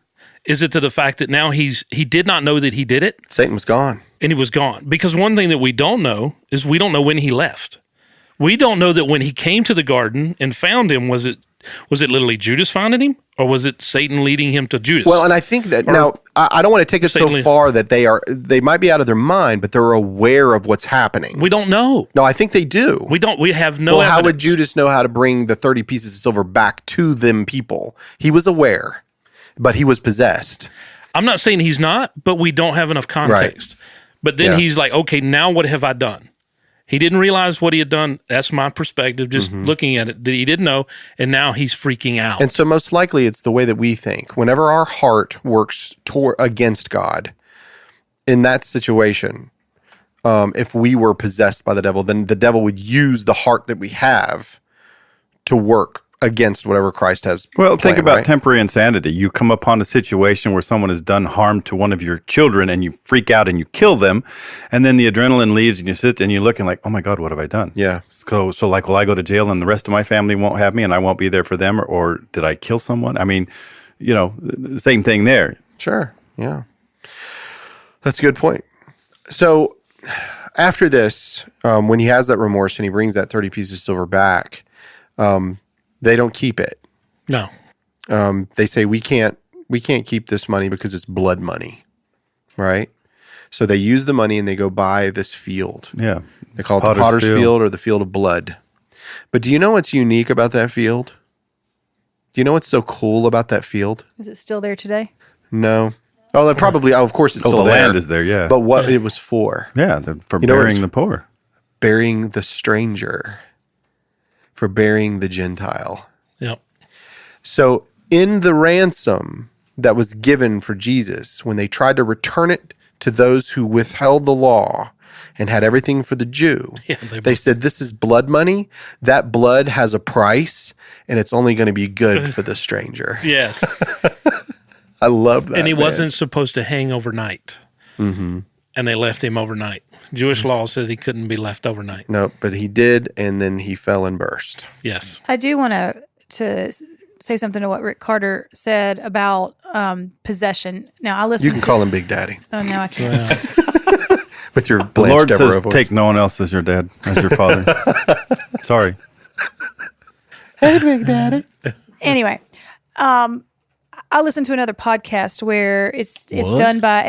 Speaker 7: is it to the fact that now he did not know that he did it?
Speaker 1: Satan was gone.
Speaker 7: And he was gone. Because one thing that we don't know is we don't know when he left. We don't know that when he came to the garden and found him, was it literally Judas finding him, or was it Satan leading him to Judas?
Speaker 1: Well, and I think that I don't want to take it so far that they might be out of their mind, but they're aware of what's happening.
Speaker 7: We don't know.
Speaker 1: No, I think they do.
Speaker 7: We have no evidence.
Speaker 1: How would Judas know how to bring the 30 pieces of silver back to them people? He was aware, but he was possessed.
Speaker 7: I'm not saying he's not, but we don't have enough context. Right. But then he's like, okay, now what have I done? He didn't realize what he had done. That's my perspective, just looking at it, that he didn't know, and now he's freaking out.
Speaker 1: And so most likely it's the way that we think. Whenever our heart works against God, in that situation, if we were possessed by the devil, then the devil would use the heart that we have to work against whatever Christ has planned,
Speaker 5: think about
Speaker 1: right?
Speaker 5: temporary insanity. You come upon a situation where someone has done harm to one of your children and you freak out and you kill them, and then the adrenaline leaves and you sit and you're looking like, oh my God, what have I done?
Speaker 1: Yeah.
Speaker 5: So like, will I go to jail and the rest of my family won't have me and I won't be there for them? Or did I kill someone? I mean, same thing there.
Speaker 1: Sure. Yeah. That's a good point. So after this, when he has that remorse and he brings that 30 pieces of silver back, they don't keep it.
Speaker 7: No.
Speaker 1: They say we can't keep this money because it's blood money, right? So they use the money and they go buy this field.
Speaker 5: Yeah.
Speaker 1: They call it the Potter's Field or the Field of Blood. But do you know what's unique about that field? Do you know what's so cool about that field?
Speaker 2: Is it still there today?
Speaker 1: No. Oh, probably. Of course, it's still
Speaker 5: the
Speaker 1: there.
Speaker 5: land is there. Yeah.
Speaker 1: But what it was for?
Speaker 5: Yeah, for burying the poor,
Speaker 1: burying the stranger, for burying the Gentile.
Speaker 7: Yep.
Speaker 1: So in the ransom that was given for Jesus, when they tried to return it to those who withheld the law and had everything for the Jew, they said, this is blood money. That blood has a price, and it's only going to be good for the stranger.
Speaker 7: Yes.
Speaker 1: I love that.
Speaker 7: And he wasn't supposed to hang overnight. Mm-hmm. And they left him overnight. Jewish law said he couldn't be left overnight.
Speaker 1: No, but he did, and then he fell and burst.
Speaker 7: Yes.
Speaker 2: I do want to say something to what Rick Carter said about possession. Now, I listened
Speaker 1: You can call him Big Daddy.
Speaker 2: Oh, no, I can't.
Speaker 1: With your
Speaker 5: the
Speaker 1: Blanche
Speaker 5: Lord
Speaker 1: Devereaux
Speaker 5: says,
Speaker 1: voice.
Speaker 5: take no one else as your dad, as your father. Sorry.
Speaker 1: Hey, Big Daddy.
Speaker 2: Anyway, I listened to another podcast where it's done by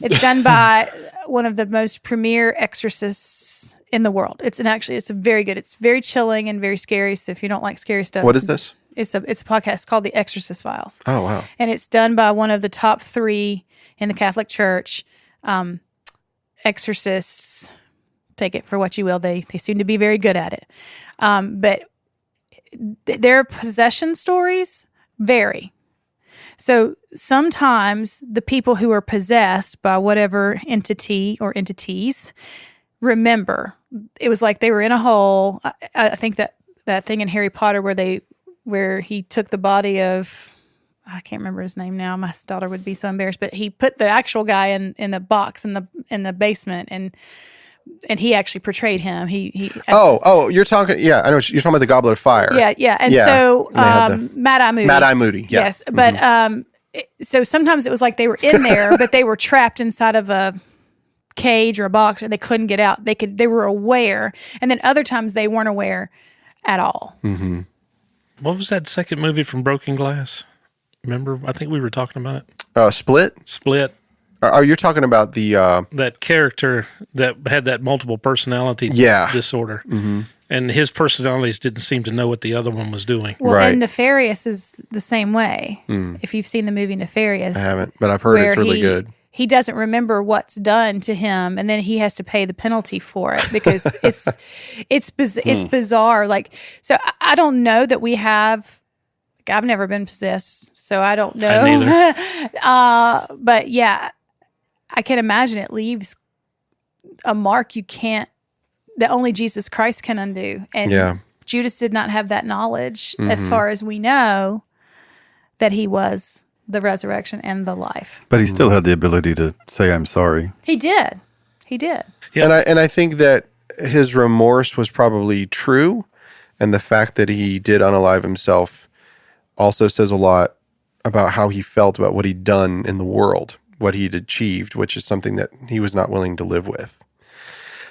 Speaker 2: it's done by one of the most premier exorcists in the world. It's very good. It's very chilling and very scary. So if you don't like scary stuff,
Speaker 1: What is this?
Speaker 2: It's a podcast called The Exorcist Files.
Speaker 1: Oh, wow.
Speaker 2: And it's done by one of the top 3 in the Catholic Church. Exorcists, take it for what you will. They seem to be very good at it. But their possession stories vary. So sometimes the people who are possessed by whatever entity or entities remember. It was like they were in a hole. I think that thing in Harry Potter where he took the body of, I can't remember his name now. My daughter would be so embarrassed, but he put the actual guy in the box in the basement and he actually portrayed him.
Speaker 1: You're talking. Yeah, I know. You're talking about the Goblet of Fire.
Speaker 2: Yeah. And so Mad-Eye Moody.
Speaker 1: Mad-Eye Moody. Yeah.
Speaker 2: Yes, but so sometimes it was like they were in there, but they were trapped inside of a cage or a box, or they couldn't get out. They were aware, and then other times they weren't aware at all.
Speaker 1: Mm-hmm.
Speaker 7: What was that second movie from Broken Glass? Remember? I think we were talking about it.
Speaker 1: Split. Are you talking about the
Speaker 7: that character that had that multiple personality disorder? Mm-hmm. and his personalities didn't seem to know what the other one was doing.
Speaker 2: Well,
Speaker 1: Right.
Speaker 2: and Nefarious is the same way. If you've seen the movie Nefarious,
Speaker 1: I haven't, but I've heard it's
Speaker 2: where
Speaker 1: really good.
Speaker 2: He doesn't remember what's done to him, and then he has to pay the penalty for it because it's bizarre. Like, so I don't know that we have. Like, I've never been possessed, so I don't know.
Speaker 7: Neither.
Speaker 2: But yeah, I can imagine it leaves a mark that only Jesus Christ can undo. And
Speaker 1: Yeah.
Speaker 2: Judas did not have that knowledge, as far as we know, that he was the resurrection and the life.
Speaker 5: But he still had the ability to say, I'm sorry.
Speaker 2: He did. He did.
Speaker 7: Yeah.
Speaker 1: And I think that his remorse was probably true, and the fact that he did unalive himself also says a lot about how he felt about what he'd done in the world, what he'd achieved, which is something that he was not willing to live with.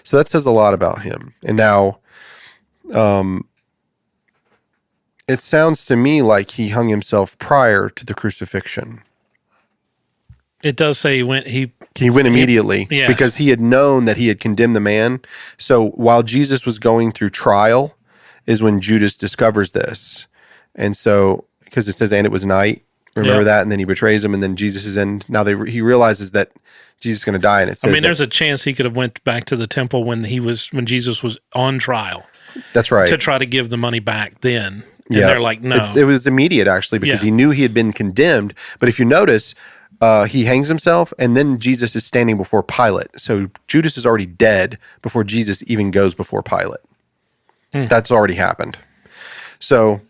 Speaker 1: So that says a lot about him. And now, it sounds to me like he hung himself prior to the crucifixion.
Speaker 7: It does say he went
Speaker 1: Immediately
Speaker 7: Yes.
Speaker 1: because he had known that he had condemned the man. So while Jesus was going through trial is when Judas discovers this. And so, because it says, and it was night, remember that? And then he betrays him, and then Jesus is in. Now he realizes that Jesus is going to die, and it says
Speaker 7: there's a chance he could have went back to the temple when Jesus was on trial
Speaker 1: that's right.
Speaker 7: to try to give the money back then. And
Speaker 1: Yeah.
Speaker 7: they're like, no.
Speaker 1: It was immediate, actually, because
Speaker 7: Yeah.
Speaker 1: he knew he had been condemned. But if you notice, he hangs himself, and then Jesus is standing before Pilate. So Judas is already dead before Jesus even goes before Pilate. That's already happened. So,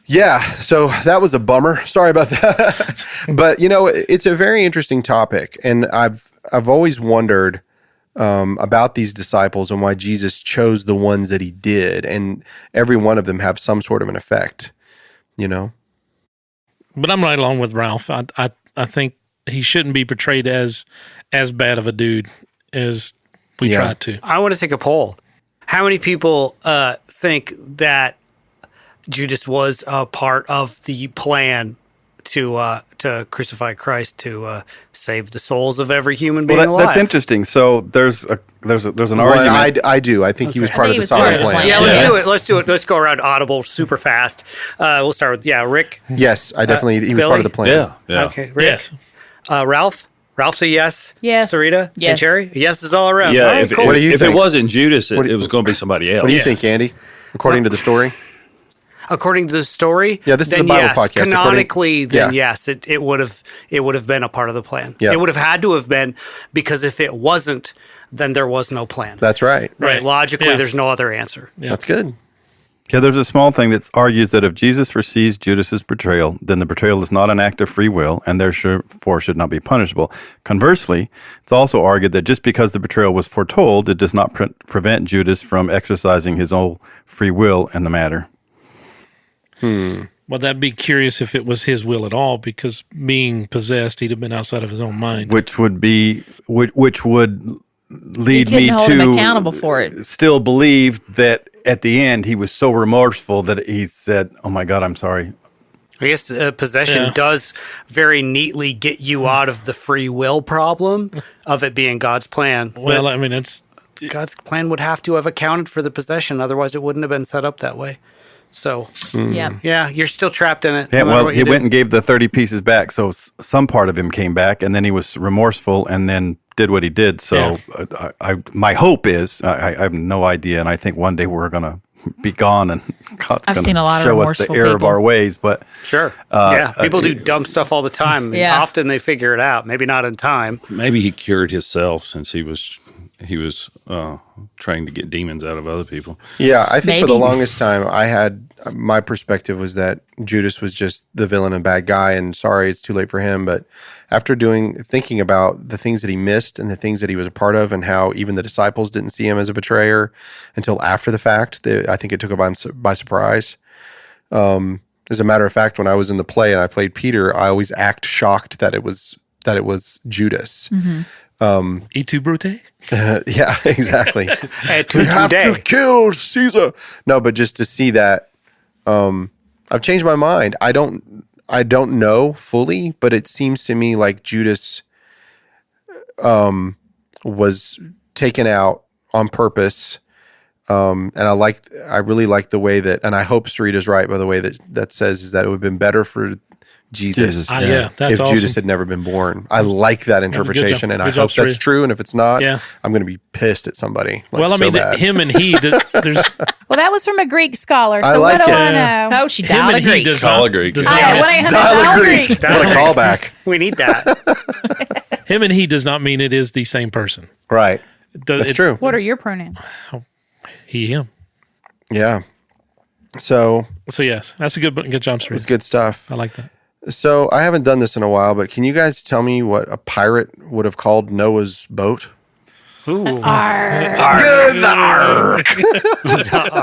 Speaker 1: yeah, so that was a bummer. Sorry about that. But, it's a very interesting topic, and I've always wondered about these disciples and why Jesus chose the ones that he did, and every one of them have some sort of an effect,
Speaker 7: But I'm right along with Ralph. I think he shouldn't be portrayed as bad of a dude as we tried to.
Speaker 4: I want to take a poll. How many people think that Judas was a part of the plan to crucify Christ to save the souls of every human being alive?
Speaker 5: That's interesting. So there's an
Speaker 1: Well,
Speaker 5: argument.
Speaker 1: I do. I think he was part of
Speaker 3: he
Speaker 1: the
Speaker 3: was part
Speaker 1: sovereign
Speaker 3: of the
Speaker 1: plan.
Speaker 3: plan.
Speaker 4: Yeah, let's do it. Let's go around audible super fast. We'll start with Rick.
Speaker 1: Yes, I definitely. He was
Speaker 4: Billy?
Speaker 1: part of the plan.
Speaker 6: Yeah.
Speaker 4: Okay, Rick.
Speaker 7: Yes.
Speaker 4: Ralph. Ralph's a yes.
Speaker 2: Yes.
Speaker 4: Sarita.
Speaker 3: Yes.
Speaker 4: And Jerry. Yes is all around.
Speaker 6: Yeah,
Speaker 4: All right,
Speaker 6: if,
Speaker 4: cool.
Speaker 1: What do you
Speaker 6: if
Speaker 1: think?
Speaker 6: it wasn't Judas,
Speaker 1: What do you-
Speaker 6: it was going to be somebody else.
Speaker 1: What do you think, Andy? According to the story,
Speaker 4: According to the story,
Speaker 1: Yeah, this is
Speaker 4: then
Speaker 1: a Bible
Speaker 4: yes.
Speaker 1: podcast.
Speaker 4: Canonically, then
Speaker 1: Yeah.
Speaker 4: yes, it would have been a part of the plan.
Speaker 1: Yeah.
Speaker 4: It would have had to have been, because if it wasn't, then there was no plan.
Speaker 1: that's right.
Speaker 4: Right.
Speaker 7: Right.
Speaker 4: Logically,
Speaker 7: Yeah.
Speaker 4: there's no other answer.
Speaker 1: That's good.
Speaker 5: Yeah, there's a small thing that argues that if Jesus foresees Judas's betrayal, then the betrayal is not an act of free will and therefore should not be punishable. Conversely, it's also argued that just because the betrayal was foretold, it does not prevent Judas from exercising his own free will in the matter.
Speaker 7: Well, that'd be curious if it was his will at all, because being possessed, he'd have been outside of his own mind.
Speaker 5: Which would lead
Speaker 3: You
Speaker 5: me
Speaker 3: couldn't hold him
Speaker 5: to
Speaker 3: accountable for it.
Speaker 5: still believe that at the end he was so remorseful that he said, "Oh my God, I'm sorry."
Speaker 4: I guess possession does very neatly get you out of the free will problem of it being God's plan.
Speaker 7: Well, I mean, it's
Speaker 4: God's plan would have to have accounted for the possession, otherwise it wouldn't have been set up that way. So,
Speaker 3: Yeah.
Speaker 4: yeah, you're still trapped in it.
Speaker 5: Yeah,
Speaker 4: no matter
Speaker 5: well,
Speaker 4: what
Speaker 5: he
Speaker 4: you do.
Speaker 5: went and gave the 30 pieces back, so some part of him came back, and then he was remorseful, and then did what he did. So, my hope is, I have no idea, and I think one day we're gonna be gone, and God's
Speaker 3: I've
Speaker 5: gonna
Speaker 3: seen a lot of
Speaker 5: show us the
Speaker 3: remorseful
Speaker 5: error of
Speaker 3: people.
Speaker 5: our ways. But
Speaker 4: Sure. Yeah. People do dumb stuff all the time. And
Speaker 3: Yeah.
Speaker 4: often they figure it out. Maybe not in time.
Speaker 6: Maybe he cured himself since he was trying to get demons out of other people.
Speaker 1: Yeah, I think for the
Speaker 3: Maybe.
Speaker 1: longest time, my perspective was that Judas was just the villain and bad guy, and sorry, it's too late for him. But after thinking about the things that he missed and the things that he was a part of, and how even the disciples didn't see him as a betrayer until after the fact, I think it took him by surprise. As a matter of fact, when I was in the play and I played Peter, I always act shocked that it was Judas.
Speaker 7: E tu Brute.
Speaker 1: Yeah, exactly.
Speaker 4: To
Speaker 1: We have
Speaker 4: today.
Speaker 1: to kill Caesar. No, but just to see that, I've changed my mind. I don't know fully, but it seems to me like Judas was taken out on purpose And I really like the way that, and I hope Sarita's right, by the way, that says is that it would have been better for Jesus,
Speaker 7: that's
Speaker 1: if
Speaker 7: awesome.
Speaker 1: Judas had never been born. I like that interpretation, and I
Speaker 7: Good job,
Speaker 1: hope that's
Speaker 7: Sarita.
Speaker 1: true. And if it's not,
Speaker 7: Yeah.
Speaker 1: I'm going to be pissed at somebody. Like,
Speaker 7: Well, I
Speaker 1: so
Speaker 7: mean,
Speaker 1: bad.
Speaker 7: him and he, there's
Speaker 2: Well, that was from a Greek scholar.
Speaker 1: I
Speaker 2: So
Speaker 1: like
Speaker 2: what do
Speaker 1: it.
Speaker 2: I know?
Speaker 3: Oh, she
Speaker 7: him
Speaker 3: dialed a
Speaker 7: and he
Speaker 3: Greek.
Speaker 7: does
Speaker 6: Call
Speaker 7: not.
Speaker 6: a Greek.
Speaker 7: Does
Speaker 2: I
Speaker 7: not,
Speaker 2: know, 1-800
Speaker 1: Dial a
Speaker 2: dial
Speaker 1: Greek.
Speaker 2: Greek.
Speaker 1: What a callback.
Speaker 4: We need that.
Speaker 7: him and he does not mean it is the same person.
Speaker 1: Right.
Speaker 7: Does
Speaker 1: That's
Speaker 7: it-
Speaker 1: true.
Speaker 2: What are your pronouns?
Speaker 7: He, him.
Speaker 1: Yeah. So
Speaker 7: So yes, that's a good job,
Speaker 1: it's
Speaker 7: Sarita.
Speaker 1: good stuff.
Speaker 7: I like that.
Speaker 1: So I haven't done this in a while, but can you guys tell me what a pirate would have called Noah's boat?
Speaker 4: Ooh.
Speaker 3: I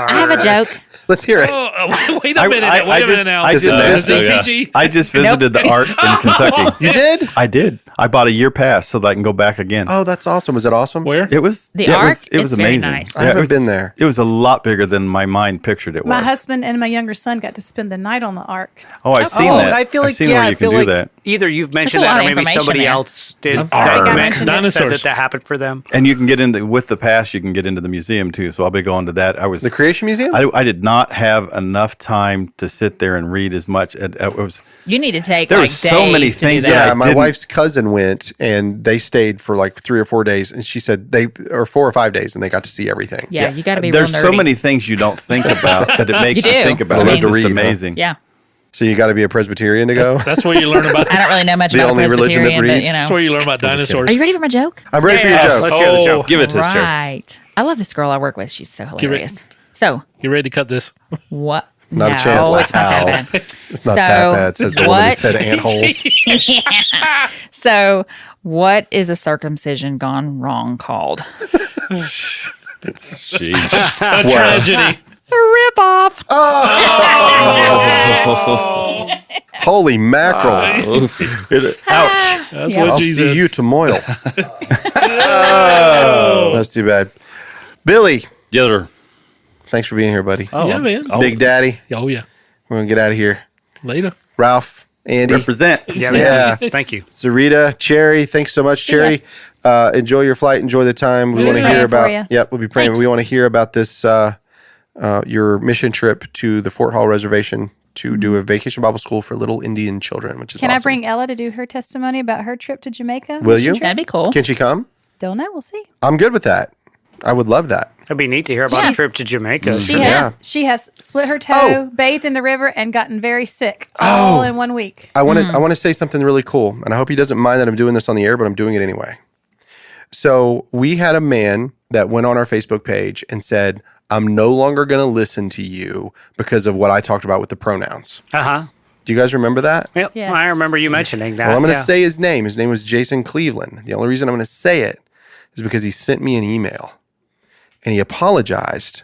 Speaker 3: have a joke.
Speaker 1: Let's hear it.
Speaker 7: Oh, wait a minute. Wait a minute now.
Speaker 5: I just
Speaker 1: Is this
Speaker 5: visited.
Speaker 7: PG?
Speaker 5: I just visited the Ark in Kentucky.
Speaker 1: You did?
Speaker 5: I did. I bought a year pass so that I can go back again.
Speaker 1: Oh, that's awesome. Was it awesome?
Speaker 7: Where?
Speaker 5: It was
Speaker 3: The
Speaker 5: yeah,
Speaker 3: Ark
Speaker 5: It was
Speaker 3: is very
Speaker 5: amazing.
Speaker 3: nice.
Speaker 1: I haven't
Speaker 5: it was-
Speaker 1: been there.
Speaker 5: It was a lot bigger than my mind pictured it was.
Speaker 2: My husband and my younger son got to spend the night on the ark.
Speaker 5: Oh, I've seen that.
Speaker 4: I feel
Speaker 5: I've
Speaker 4: like
Speaker 5: seen
Speaker 4: yeah,
Speaker 5: where you
Speaker 4: I feel
Speaker 5: can
Speaker 4: like
Speaker 5: do that.
Speaker 4: either you've mentioned
Speaker 3: a
Speaker 4: that
Speaker 3: lot
Speaker 4: or
Speaker 3: of
Speaker 4: maybe
Speaker 3: information
Speaker 4: somebody
Speaker 3: there.
Speaker 4: else did.
Speaker 2: think I mentioned it.
Speaker 4: Said
Speaker 7: Dinosaurs.
Speaker 4: that happened for them.
Speaker 5: And you can get into with the pass. You can get into the museum too. So I'll be going to that. I was
Speaker 1: The Creation Museum?
Speaker 5: I did not have enough time to sit there and read as much. It was
Speaker 3: You need to take
Speaker 5: There
Speaker 3: like
Speaker 5: were so many
Speaker 3: days to do
Speaker 5: things
Speaker 3: that.
Speaker 5: that
Speaker 1: Yeah,
Speaker 5: I
Speaker 1: my
Speaker 5: didn't-
Speaker 1: wife's cousin went and they stayed for like 3 or 4 days, and she said or 4 or 5 days, and they got to see everything.
Speaker 3: Yeah, you got to be
Speaker 5: there's
Speaker 3: real
Speaker 5: so
Speaker 3: nerdy.
Speaker 5: many things you don't think about that it makes
Speaker 3: You
Speaker 5: you,
Speaker 3: do.
Speaker 5: think about.
Speaker 3: I mean-
Speaker 5: It's just
Speaker 1: Read, huh?
Speaker 5: amazing.
Speaker 3: Yeah.
Speaker 1: So you got to be a Presbyterian to go.
Speaker 7: That's where you learn about.
Speaker 3: I don't really know much
Speaker 1: The
Speaker 3: about
Speaker 1: only religion that
Speaker 3: Presbyterian, but
Speaker 1: reads.
Speaker 3: you
Speaker 7: That's
Speaker 3: know.
Speaker 7: where you learn about dinosaurs.
Speaker 3: Are you ready for my joke?
Speaker 1: I'm ready for your joke.
Speaker 4: Let's hear the joke.
Speaker 6: Give it to us, Jerry.
Speaker 3: Right. I love this girl I work with. She's so
Speaker 7: ready.
Speaker 3: hilarious. So,
Speaker 7: You ready to cut this?
Speaker 3: what?
Speaker 1: Not a
Speaker 3: no,
Speaker 1: chance.
Speaker 3: it's not that
Speaker 1: Wow.
Speaker 3: bad.
Speaker 1: It's not that bad, says the woman who
Speaker 3: what-
Speaker 1: said ant holes.
Speaker 3: So, what is a circumcision gone wrong called?
Speaker 6: Sheesh.
Speaker 7: Tragedy.
Speaker 3: A ripoff.
Speaker 1: Holy mackerel.
Speaker 6: Oof.
Speaker 1: Ouch.
Speaker 7: That's
Speaker 3: Yeah.
Speaker 7: what
Speaker 1: I'll
Speaker 7: Jesus.
Speaker 1: see you tomorrow. That's too bad. Billy,
Speaker 6: Yeah, they're-
Speaker 1: thanks for being here, buddy.
Speaker 7: Yeah, man.
Speaker 1: Big Daddy,
Speaker 7: Oh yeah.
Speaker 1: we're going to get out of here.
Speaker 7: Later.
Speaker 1: Ralph, Andy,
Speaker 5: Represent.
Speaker 4: Yeah.
Speaker 1: Yeah.
Speaker 4: Thank you.
Speaker 1: Sarita, Cherry, thanks so much, Cherry. Enjoy your flight. Enjoy the time. We want to
Speaker 2: praying
Speaker 1: hear
Speaker 2: for
Speaker 1: about.
Speaker 2: you.
Speaker 1: Yep, we'll be praying.
Speaker 3: Thanks.
Speaker 1: We want to hear about this. Your mission trip to the Fort Hall Reservation to do a vacation Bible school for little Indian children, which is
Speaker 2: Can
Speaker 1: awesome.
Speaker 2: I bring Ella to do her testimony about her trip to Jamaica?
Speaker 1: Will you?
Speaker 3: That'd be cool.
Speaker 1: Can she come?
Speaker 2: Don't know. We'll see.
Speaker 1: I'm good with that. I would love that.
Speaker 4: It'd be neat to hear about a
Speaker 2: She's-
Speaker 4: trip to Jamaica.
Speaker 2: She has split her toe,
Speaker 1: Oh.
Speaker 2: bathed in the river, and gotten very sick all in 1 week.
Speaker 1: I want to say something really cool, and I hope he doesn't mind that I'm doing this on the air, but I'm doing it anyway. So we had a man that went on our Facebook page and said, "I'm no longer going to listen to you because of what I talked about with the pronouns."
Speaker 4: Uh huh.
Speaker 1: Do you guys remember that?
Speaker 4: Yep.
Speaker 2: Yes.
Speaker 4: I remember you mentioning that.
Speaker 1: Well, I'm going to
Speaker 4: yeah.
Speaker 1: say his name. His name was Jason Cleveland. The only reason I'm going to say it is because he sent me an email and he apologized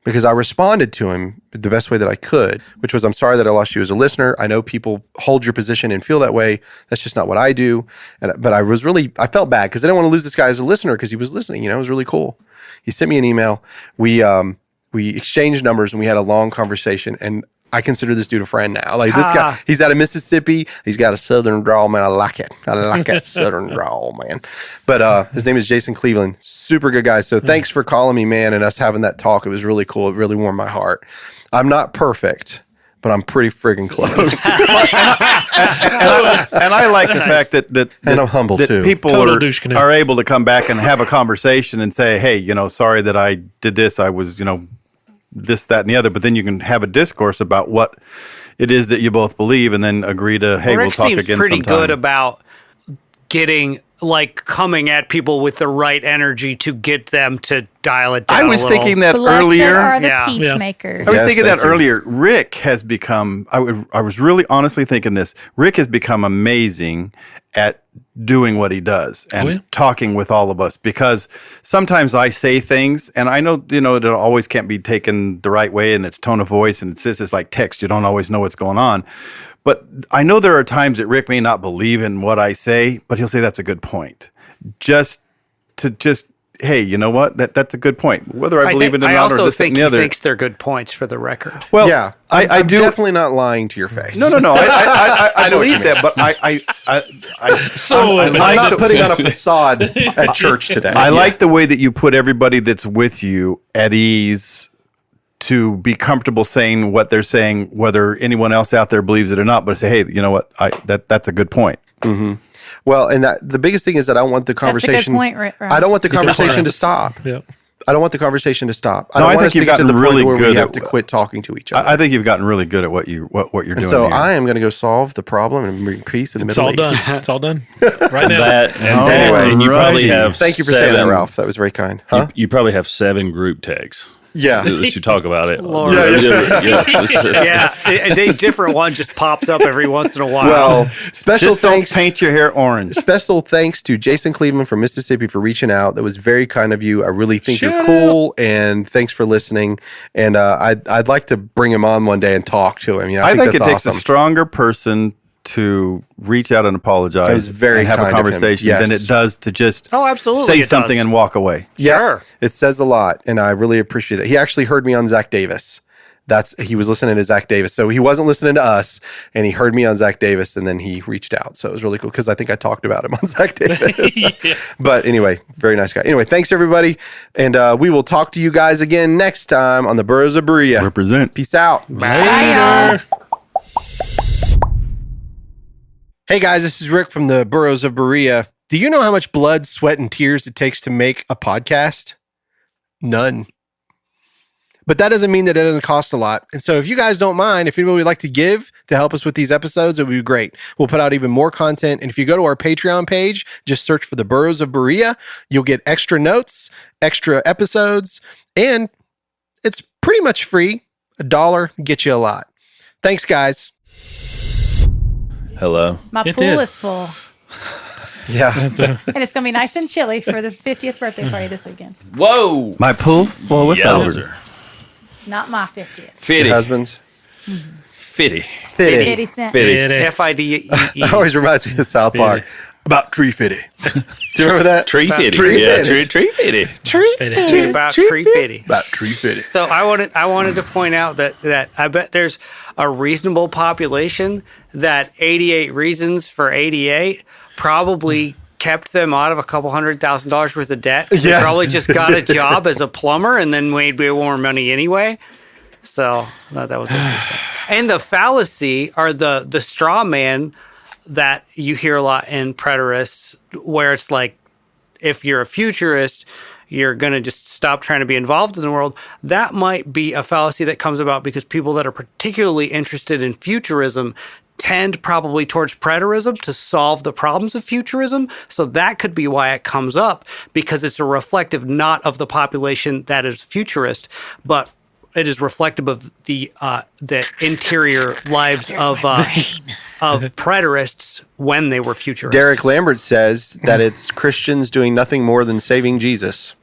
Speaker 1: because I responded to him the best way that I could, which was, "I'm sorry that I lost you as a listener. I know people hold your position and feel that way. That's just not what I do." But I felt bad because I didn't want to lose this guy as a listener because he was listening. You know, it was really cool. He sent me an email. We exchanged numbers and we had a long conversation, and I consider this dude a friend now. Like this guy, he's out of Mississippi. He's got a Southern drawl, man. I like it. I like that Southern drawl, man. But his name is Jason Cleveland. Super good guy. So thanks for calling me, man, and us having that talk. It was really cool. It really warmed my heart. I'm not perfect, but I'm pretty friggin' close.
Speaker 5: And I like the fact that
Speaker 1: And I'm humble,
Speaker 5: that
Speaker 1: too.
Speaker 5: people
Speaker 7: Total douche canoe.
Speaker 5: are able to come back and have a conversation and say, "Hey, sorry that I did this. I was, this, that, and the other." But then you can have a discourse about what it is that you both believe, and then agree to, "Hey,
Speaker 4: Rick
Speaker 5: we'll talk
Speaker 4: seems
Speaker 5: again
Speaker 4: pretty
Speaker 5: sometime."
Speaker 4: good about coming at people with the right energy to get them to dial it down.
Speaker 5: I was
Speaker 4: a little.
Speaker 5: thinking that
Speaker 2: Blessed
Speaker 5: earlier.
Speaker 2: are the
Speaker 4: Yeah.
Speaker 2: peacemakers.
Speaker 5: I was
Speaker 1: Yes,
Speaker 5: thinking that
Speaker 1: thank you.
Speaker 5: earlier. Rick has become, I was really honestly thinking this. Rick has become amazing at doing what he does and
Speaker 7: yeah?
Speaker 5: talking with all of us, because sometimes I say things and I know, it always can't be taken the right way, and it's tone of voice and it's like text. You don't always know what's going on. But I know there are times that Rick may not believe in what I say, but he'll say that's a good point. hey, you know what? That's a good point. Whether I believe it or
Speaker 4: I
Speaker 5: not, or
Speaker 4: also
Speaker 5: this, that,
Speaker 4: think
Speaker 5: and the
Speaker 4: he
Speaker 5: other.
Speaker 4: thinks they're good points for the record.
Speaker 5: Well,
Speaker 1: Yeah,
Speaker 5: I
Speaker 1: I'm
Speaker 5: do.
Speaker 1: definitely not lying to your face.
Speaker 5: No. I believe that, but
Speaker 1: I'm not putting on a facade at church today.
Speaker 5: I like the way that you put everybody that's with you at ease to be comfortable saying what they're saying, whether anyone else out there believes it or not. But say, hey, you know what? That's a good point.
Speaker 1: Well, and the biggest thing is that I want the conversation.
Speaker 2: That's a good point, Ryan.
Speaker 1: I don't want the conversation to stop.
Speaker 7: Yep.
Speaker 1: I don't want the conversation to stop. I
Speaker 5: No,
Speaker 1: don't
Speaker 5: I
Speaker 1: want
Speaker 5: think
Speaker 1: us to
Speaker 5: you've
Speaker 1: get to the
Speaker 5: gotten
Speaker 1: point
Speaker 5: really
Speaker 1: where we
Speaker 5: good
Speaker 1: have
Speaker 5: at-
Speaker 1: to quit talking to each other.
Speaker 5: I think you've gotten really good at what you're doing.
Speaker 1: And so
Speaker 5: here.
Speaker 1: I am going to go solve the problem and bring peace in the
Speaker 7: It's
Speaker 1: Middle
Speaker 7: all
Speaker 1: East.
Speaker 7: done. It's all done. Right now.
Speaker 6: And you probably
Speaker 5: Alrighty.
Speaker 6: have.
Speaker 1: Thank you for saying that,
Speaker 6: 7
Speaker 1: Ralph. That was very kind. Huh?
Speaker 6: You probably have 7 group texts
Speaker 1: Yeah.
Speaker 6: that you talk about it.
Speaker 4: Lord.
Speaker 6: Yeah.
Speaker 4: A different one just pops up every once in a while.
Speaker 1: Well, special
Speaker 5: Just don't
Speaker 1: thanks.
Speaker 5: paint your hair orange.
Speaker 1: Special thanks to Jason Cleveland from Mississippi for reaching out. That was very kind of you. I really think you're
Speaker 7: Shout
Speaker 1: cool, and thanks for listening. And I'd like to bring him on one day and talk to him. You know, I think
Speaker 5: it
Speaker 1: that's
Speaker 5: takes a
Speaker 1: awesome.
Speaker 5: stronger person to reach out and apologize
Speaker 1: That was very
Speaker 5: and have a
Speaker 1: kind of him.
Speaker 5: conversation
Speaker 1: Yes.
Speaker 5: than it does to just
Speaker 4: absolutely
Speaker 5: say
Speaker 4: it does.
Speaker 5: something and walk away.
Speaker 1: Yeah,
Speaker 4: Sure.
Speaker 1: it says a lot, and I really appreciate that. He actually heard me on Zach Davis. He was listening to Zach Davis, so he wasn't listening to us, and he heard me on Zach Davis, and then he reached out. So it was really cool because I think I talked about him on Zach Davis. But anyway, very nice guy. Anyway, thanks everybody, and we will talk to you guys again next time on the Burros of Berea.
Speaker 5: Represent.
Speaker 1: Peace out.
Speaker 7: Later.
Speaker 1: Hey guys, this is Rick from the Burros of Berea. Do you know how much blood, sweat, and tears it takes to make a podcast? None. But that doesn't mean that it doesn't cost a lot. And so if you guys don't mind, if anybody would like to give to help us with these episodes, it would be great. We'll put out even more content. And if you go to our Patreon page, just search for the Burros of Berea, you'll get extra notes, extra episodes, and it's pretty much free. $1 gets you a lot. Thanks, guys.
Speaker 6: Hello.
Speaker 2: My
Speaker 7: It
Speaker 2: pool
Speaker 7: did.
Speaker 2: is full.
Speaker 1: Yeah.
Speaker 2: And it's going to be nice and chilly for the 50th birthday party this weekend.
Speaker 6: Whoa.
Speaker 5: My pool full with over.
Speaker 6: Yowzer.
Speaker 2: Not my 50th.
Speaker 1: Your
Speaker 6: Fitty.
Speaker 1: husbands.
Speaker 6: Fitty.
Speaker 1: Fitty.
Speaker 2: 50 cent.
Speaker 6: Fitty.
Speaker 4: FIDE.
Speaker 1: That always reminds me of South Park. About tree fitty. Do you remember that?
Speaker 6: Tree fitty.
Speaker 1: Tree
Speaker 6: Yeah,
Speaker 1: fitty.
Speaker 6: tree fitty.
Speaker 7: Fitty.
Speaker 4: About tree fitty.
Speaker 1: About tree fitty.
Speaker 4: So I wanted to point out that I bet there's a reasonable population that 88 Reasons for 88 probably kept them out of a couple $100,000 worth of debt. They
Speaker 1: Yes.
Speaker 4: probably just got a job as a plumber and then made way more money anyway. So I thought that was interesting. And the fallacy or the straw man that you hear a lot in preterists, where it's like, if you're a futurist, you're going to just stop trying to be involved in the world. That might be a fallacy that comes about because people that are particularly interested in futurism tend probably towards preterism to solve the problems of futurism. So that could be why it comes up, because it's a reflective not of the population that is futurist, but it is reflective of the interior lives of preterists when they were futurists.
Speaker 1: Derek Lambert says that it's Christians doing nothing more than saving Jesus.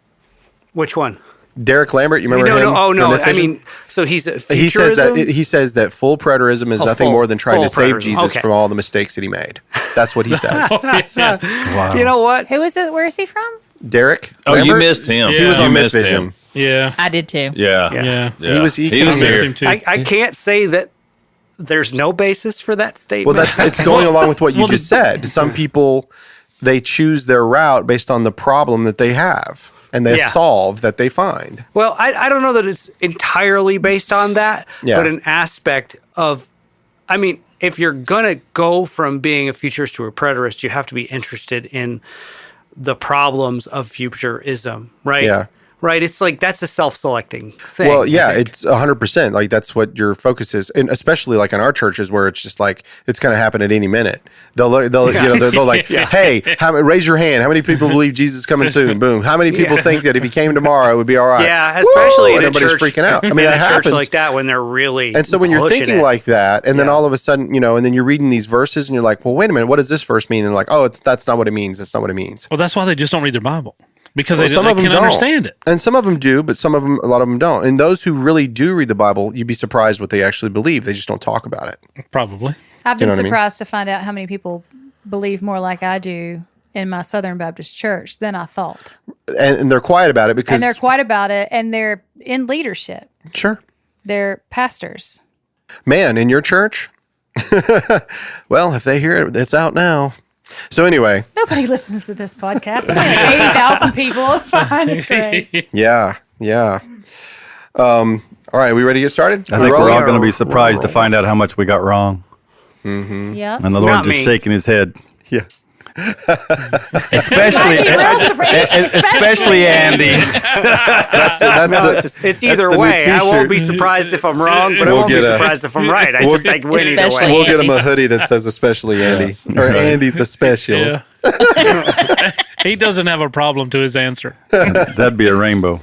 Speaker 4: Which one?
Speaker 1: Derek Lambert, you remember him?
Speaker 4: Oh
Speaker 1: The
Speaker 4: no!
Speaker 1: myth
Speaker 4: I
Speaker 1: vision?
Speaker 4: mean, so he says
Speaker 1: he says that full preterism is nothing
Speaker 4: full-
Speaker 1: more than trying
Speaker 4: full
Speaker 1: to save
Speaker 4: preterism.
Speaker 1: Jesus
Speaker 4: Okay.
Speaker 1: from all the mistakes that he made. That's what he says.
Speaker 4: You know what?
Speaker 2: Who is it? Where is he from?
Speaker 1: Derek
Speaker 6: Oh, you
Speaker 1: Lambert?
Speaker 6: missed him.
Speaker 7: He
Speaker 1: He was
Speaker 7: Yeah.
Speaker 1: on
Speaker 6: You
Speaker 1: Myth
Speaker 6: missed
Speaker 1: Vision.
Speaker 6: him.
Speaker 7: Yeah.
Speaker 3: I did too.
Speaker 6: Yeah.
Speaker 7: Yeah.
Speaker 6: Yeah.
Speaker 1: He
Speaker 6: He was
Speaker 1: came
Speaker 7: Missed
Speaker 6: here.
Speaker 7: him too.
Speaker 4: I can't say that there's no basis for that statement.
Speaker 1: Well, it's going along with what you just said. Some people, they choose their route based on the problem that they have and they
Speaker 4: Yeah.
Speaker 1: solve that they find.
Speaker 4: Well, I don't know that it's entirely based on that,
Speaker 1: Yeah.
Speaker 4: but an aspect of, I mean, if you're going to go from being a futurist to a preterist, you have to be interested in the problems of futurism, right?
Speaker 1: Yeah.
Speaker 4: Right? It's like, that's a self-selecting thing.
Speaker 1: Well, yeah,
Speaker 4: I think.
Speaker 1: it's 100%. Like that's what your focus is, and especially like in our churches where it's just like it's going to happen at any minute. They'll they'll like, hey, raise your hand. How many people believe Jesus is coming soon? Boom. How many people think that if he came tomorrow it would be all right?
Speaker 4: Yeah, especially
Speaker 1: Woo!
Speaker 4: in a
Speaker 1: And everybody's
Speaker 4: church,
Speaker 1: freaking out. I mean,
Speaker 4: in
Speaker 1: that
Speaker 4: a church
Speaker 1: happens
Speaker 4: like that when they're really
Speaker 1: And so when you're
Speaker 4: pushing
Speaker 1: thinking
Speaker 4: it.
Speaker 1: like that, and then
Speaker 4: Yeah.
Speaker 1: all of a sudden, and then you're reading these verses, and you're like, well, wait a minute, what does this verse mean? And like, oh, that's not what it means. That's not what it means.
Speaker 7: Well, that's why they just don't read their Bible, because
Speaker 1: Well,
Speaker 7: they
Speaker 1: some of them
Speaker 7: can't
Speaker 1: don't
Speaker 7: understand it.
Speaker 1: and some of them do, but a lot of them don't. And those who really do read the Bible, you'd be surprised what they actually believe. They just don't talk about it.
Speaker 7: Probably.
Speaker 2: I've been
Speaker 1: know what I mean?
Speaker 2: surprised to find out how many people believe more like I do in my Southern Baptist church than I thought.
Speaker 1: And they're quiet about it because
Speaker 2: And they're quiet about it, and they're in leadership.
Speaker 1: sure,
Speaker 2: They're pastors.
Speaker 1: man, in your church. Well, if they hear it, it's out now. So anyway,
Speaker 2: Nobody listens to this podcast. We have 80,000 people. It's fine. It's great.
Speaker 1: yeah. All right, we ready to get started?
Speaker 5: I think we're all
Speaker 4: rolling?
Speaker 5: going to be surprised to find out how much we got wrong.
Speaker 2: Yeah.
Speaker 5: And the Lord
Speaker 4: Not
Speaker 5: just
Speaker 4: me.
Speaker 5: shaking his head.
Speaker 1: Yeah.
Speaker 5: Especially Andy.
Speaker 4: It's either
Speaker 1: the new
Speaker 4: way. I won't be
Speaker 1: t-shirt.
Speaker 4: surprised if I'm wrong, but I
Speaker 1: We'll
Speaker 4: won't be
Speaker 1: get a-
Speaker 4: surprised if I'm right. I just like win either
Speaker 3: Especially-
Speaker 4: way.
Speaker 1: We'll get him a
Speaker 3: Andy.
Speaker 1: hoodie that says especially Andy. Or Andy's the special.
Speaker 7: Yeah. He doesn't have a problem to his answer.
Speaker 5: That'd be a rainbow.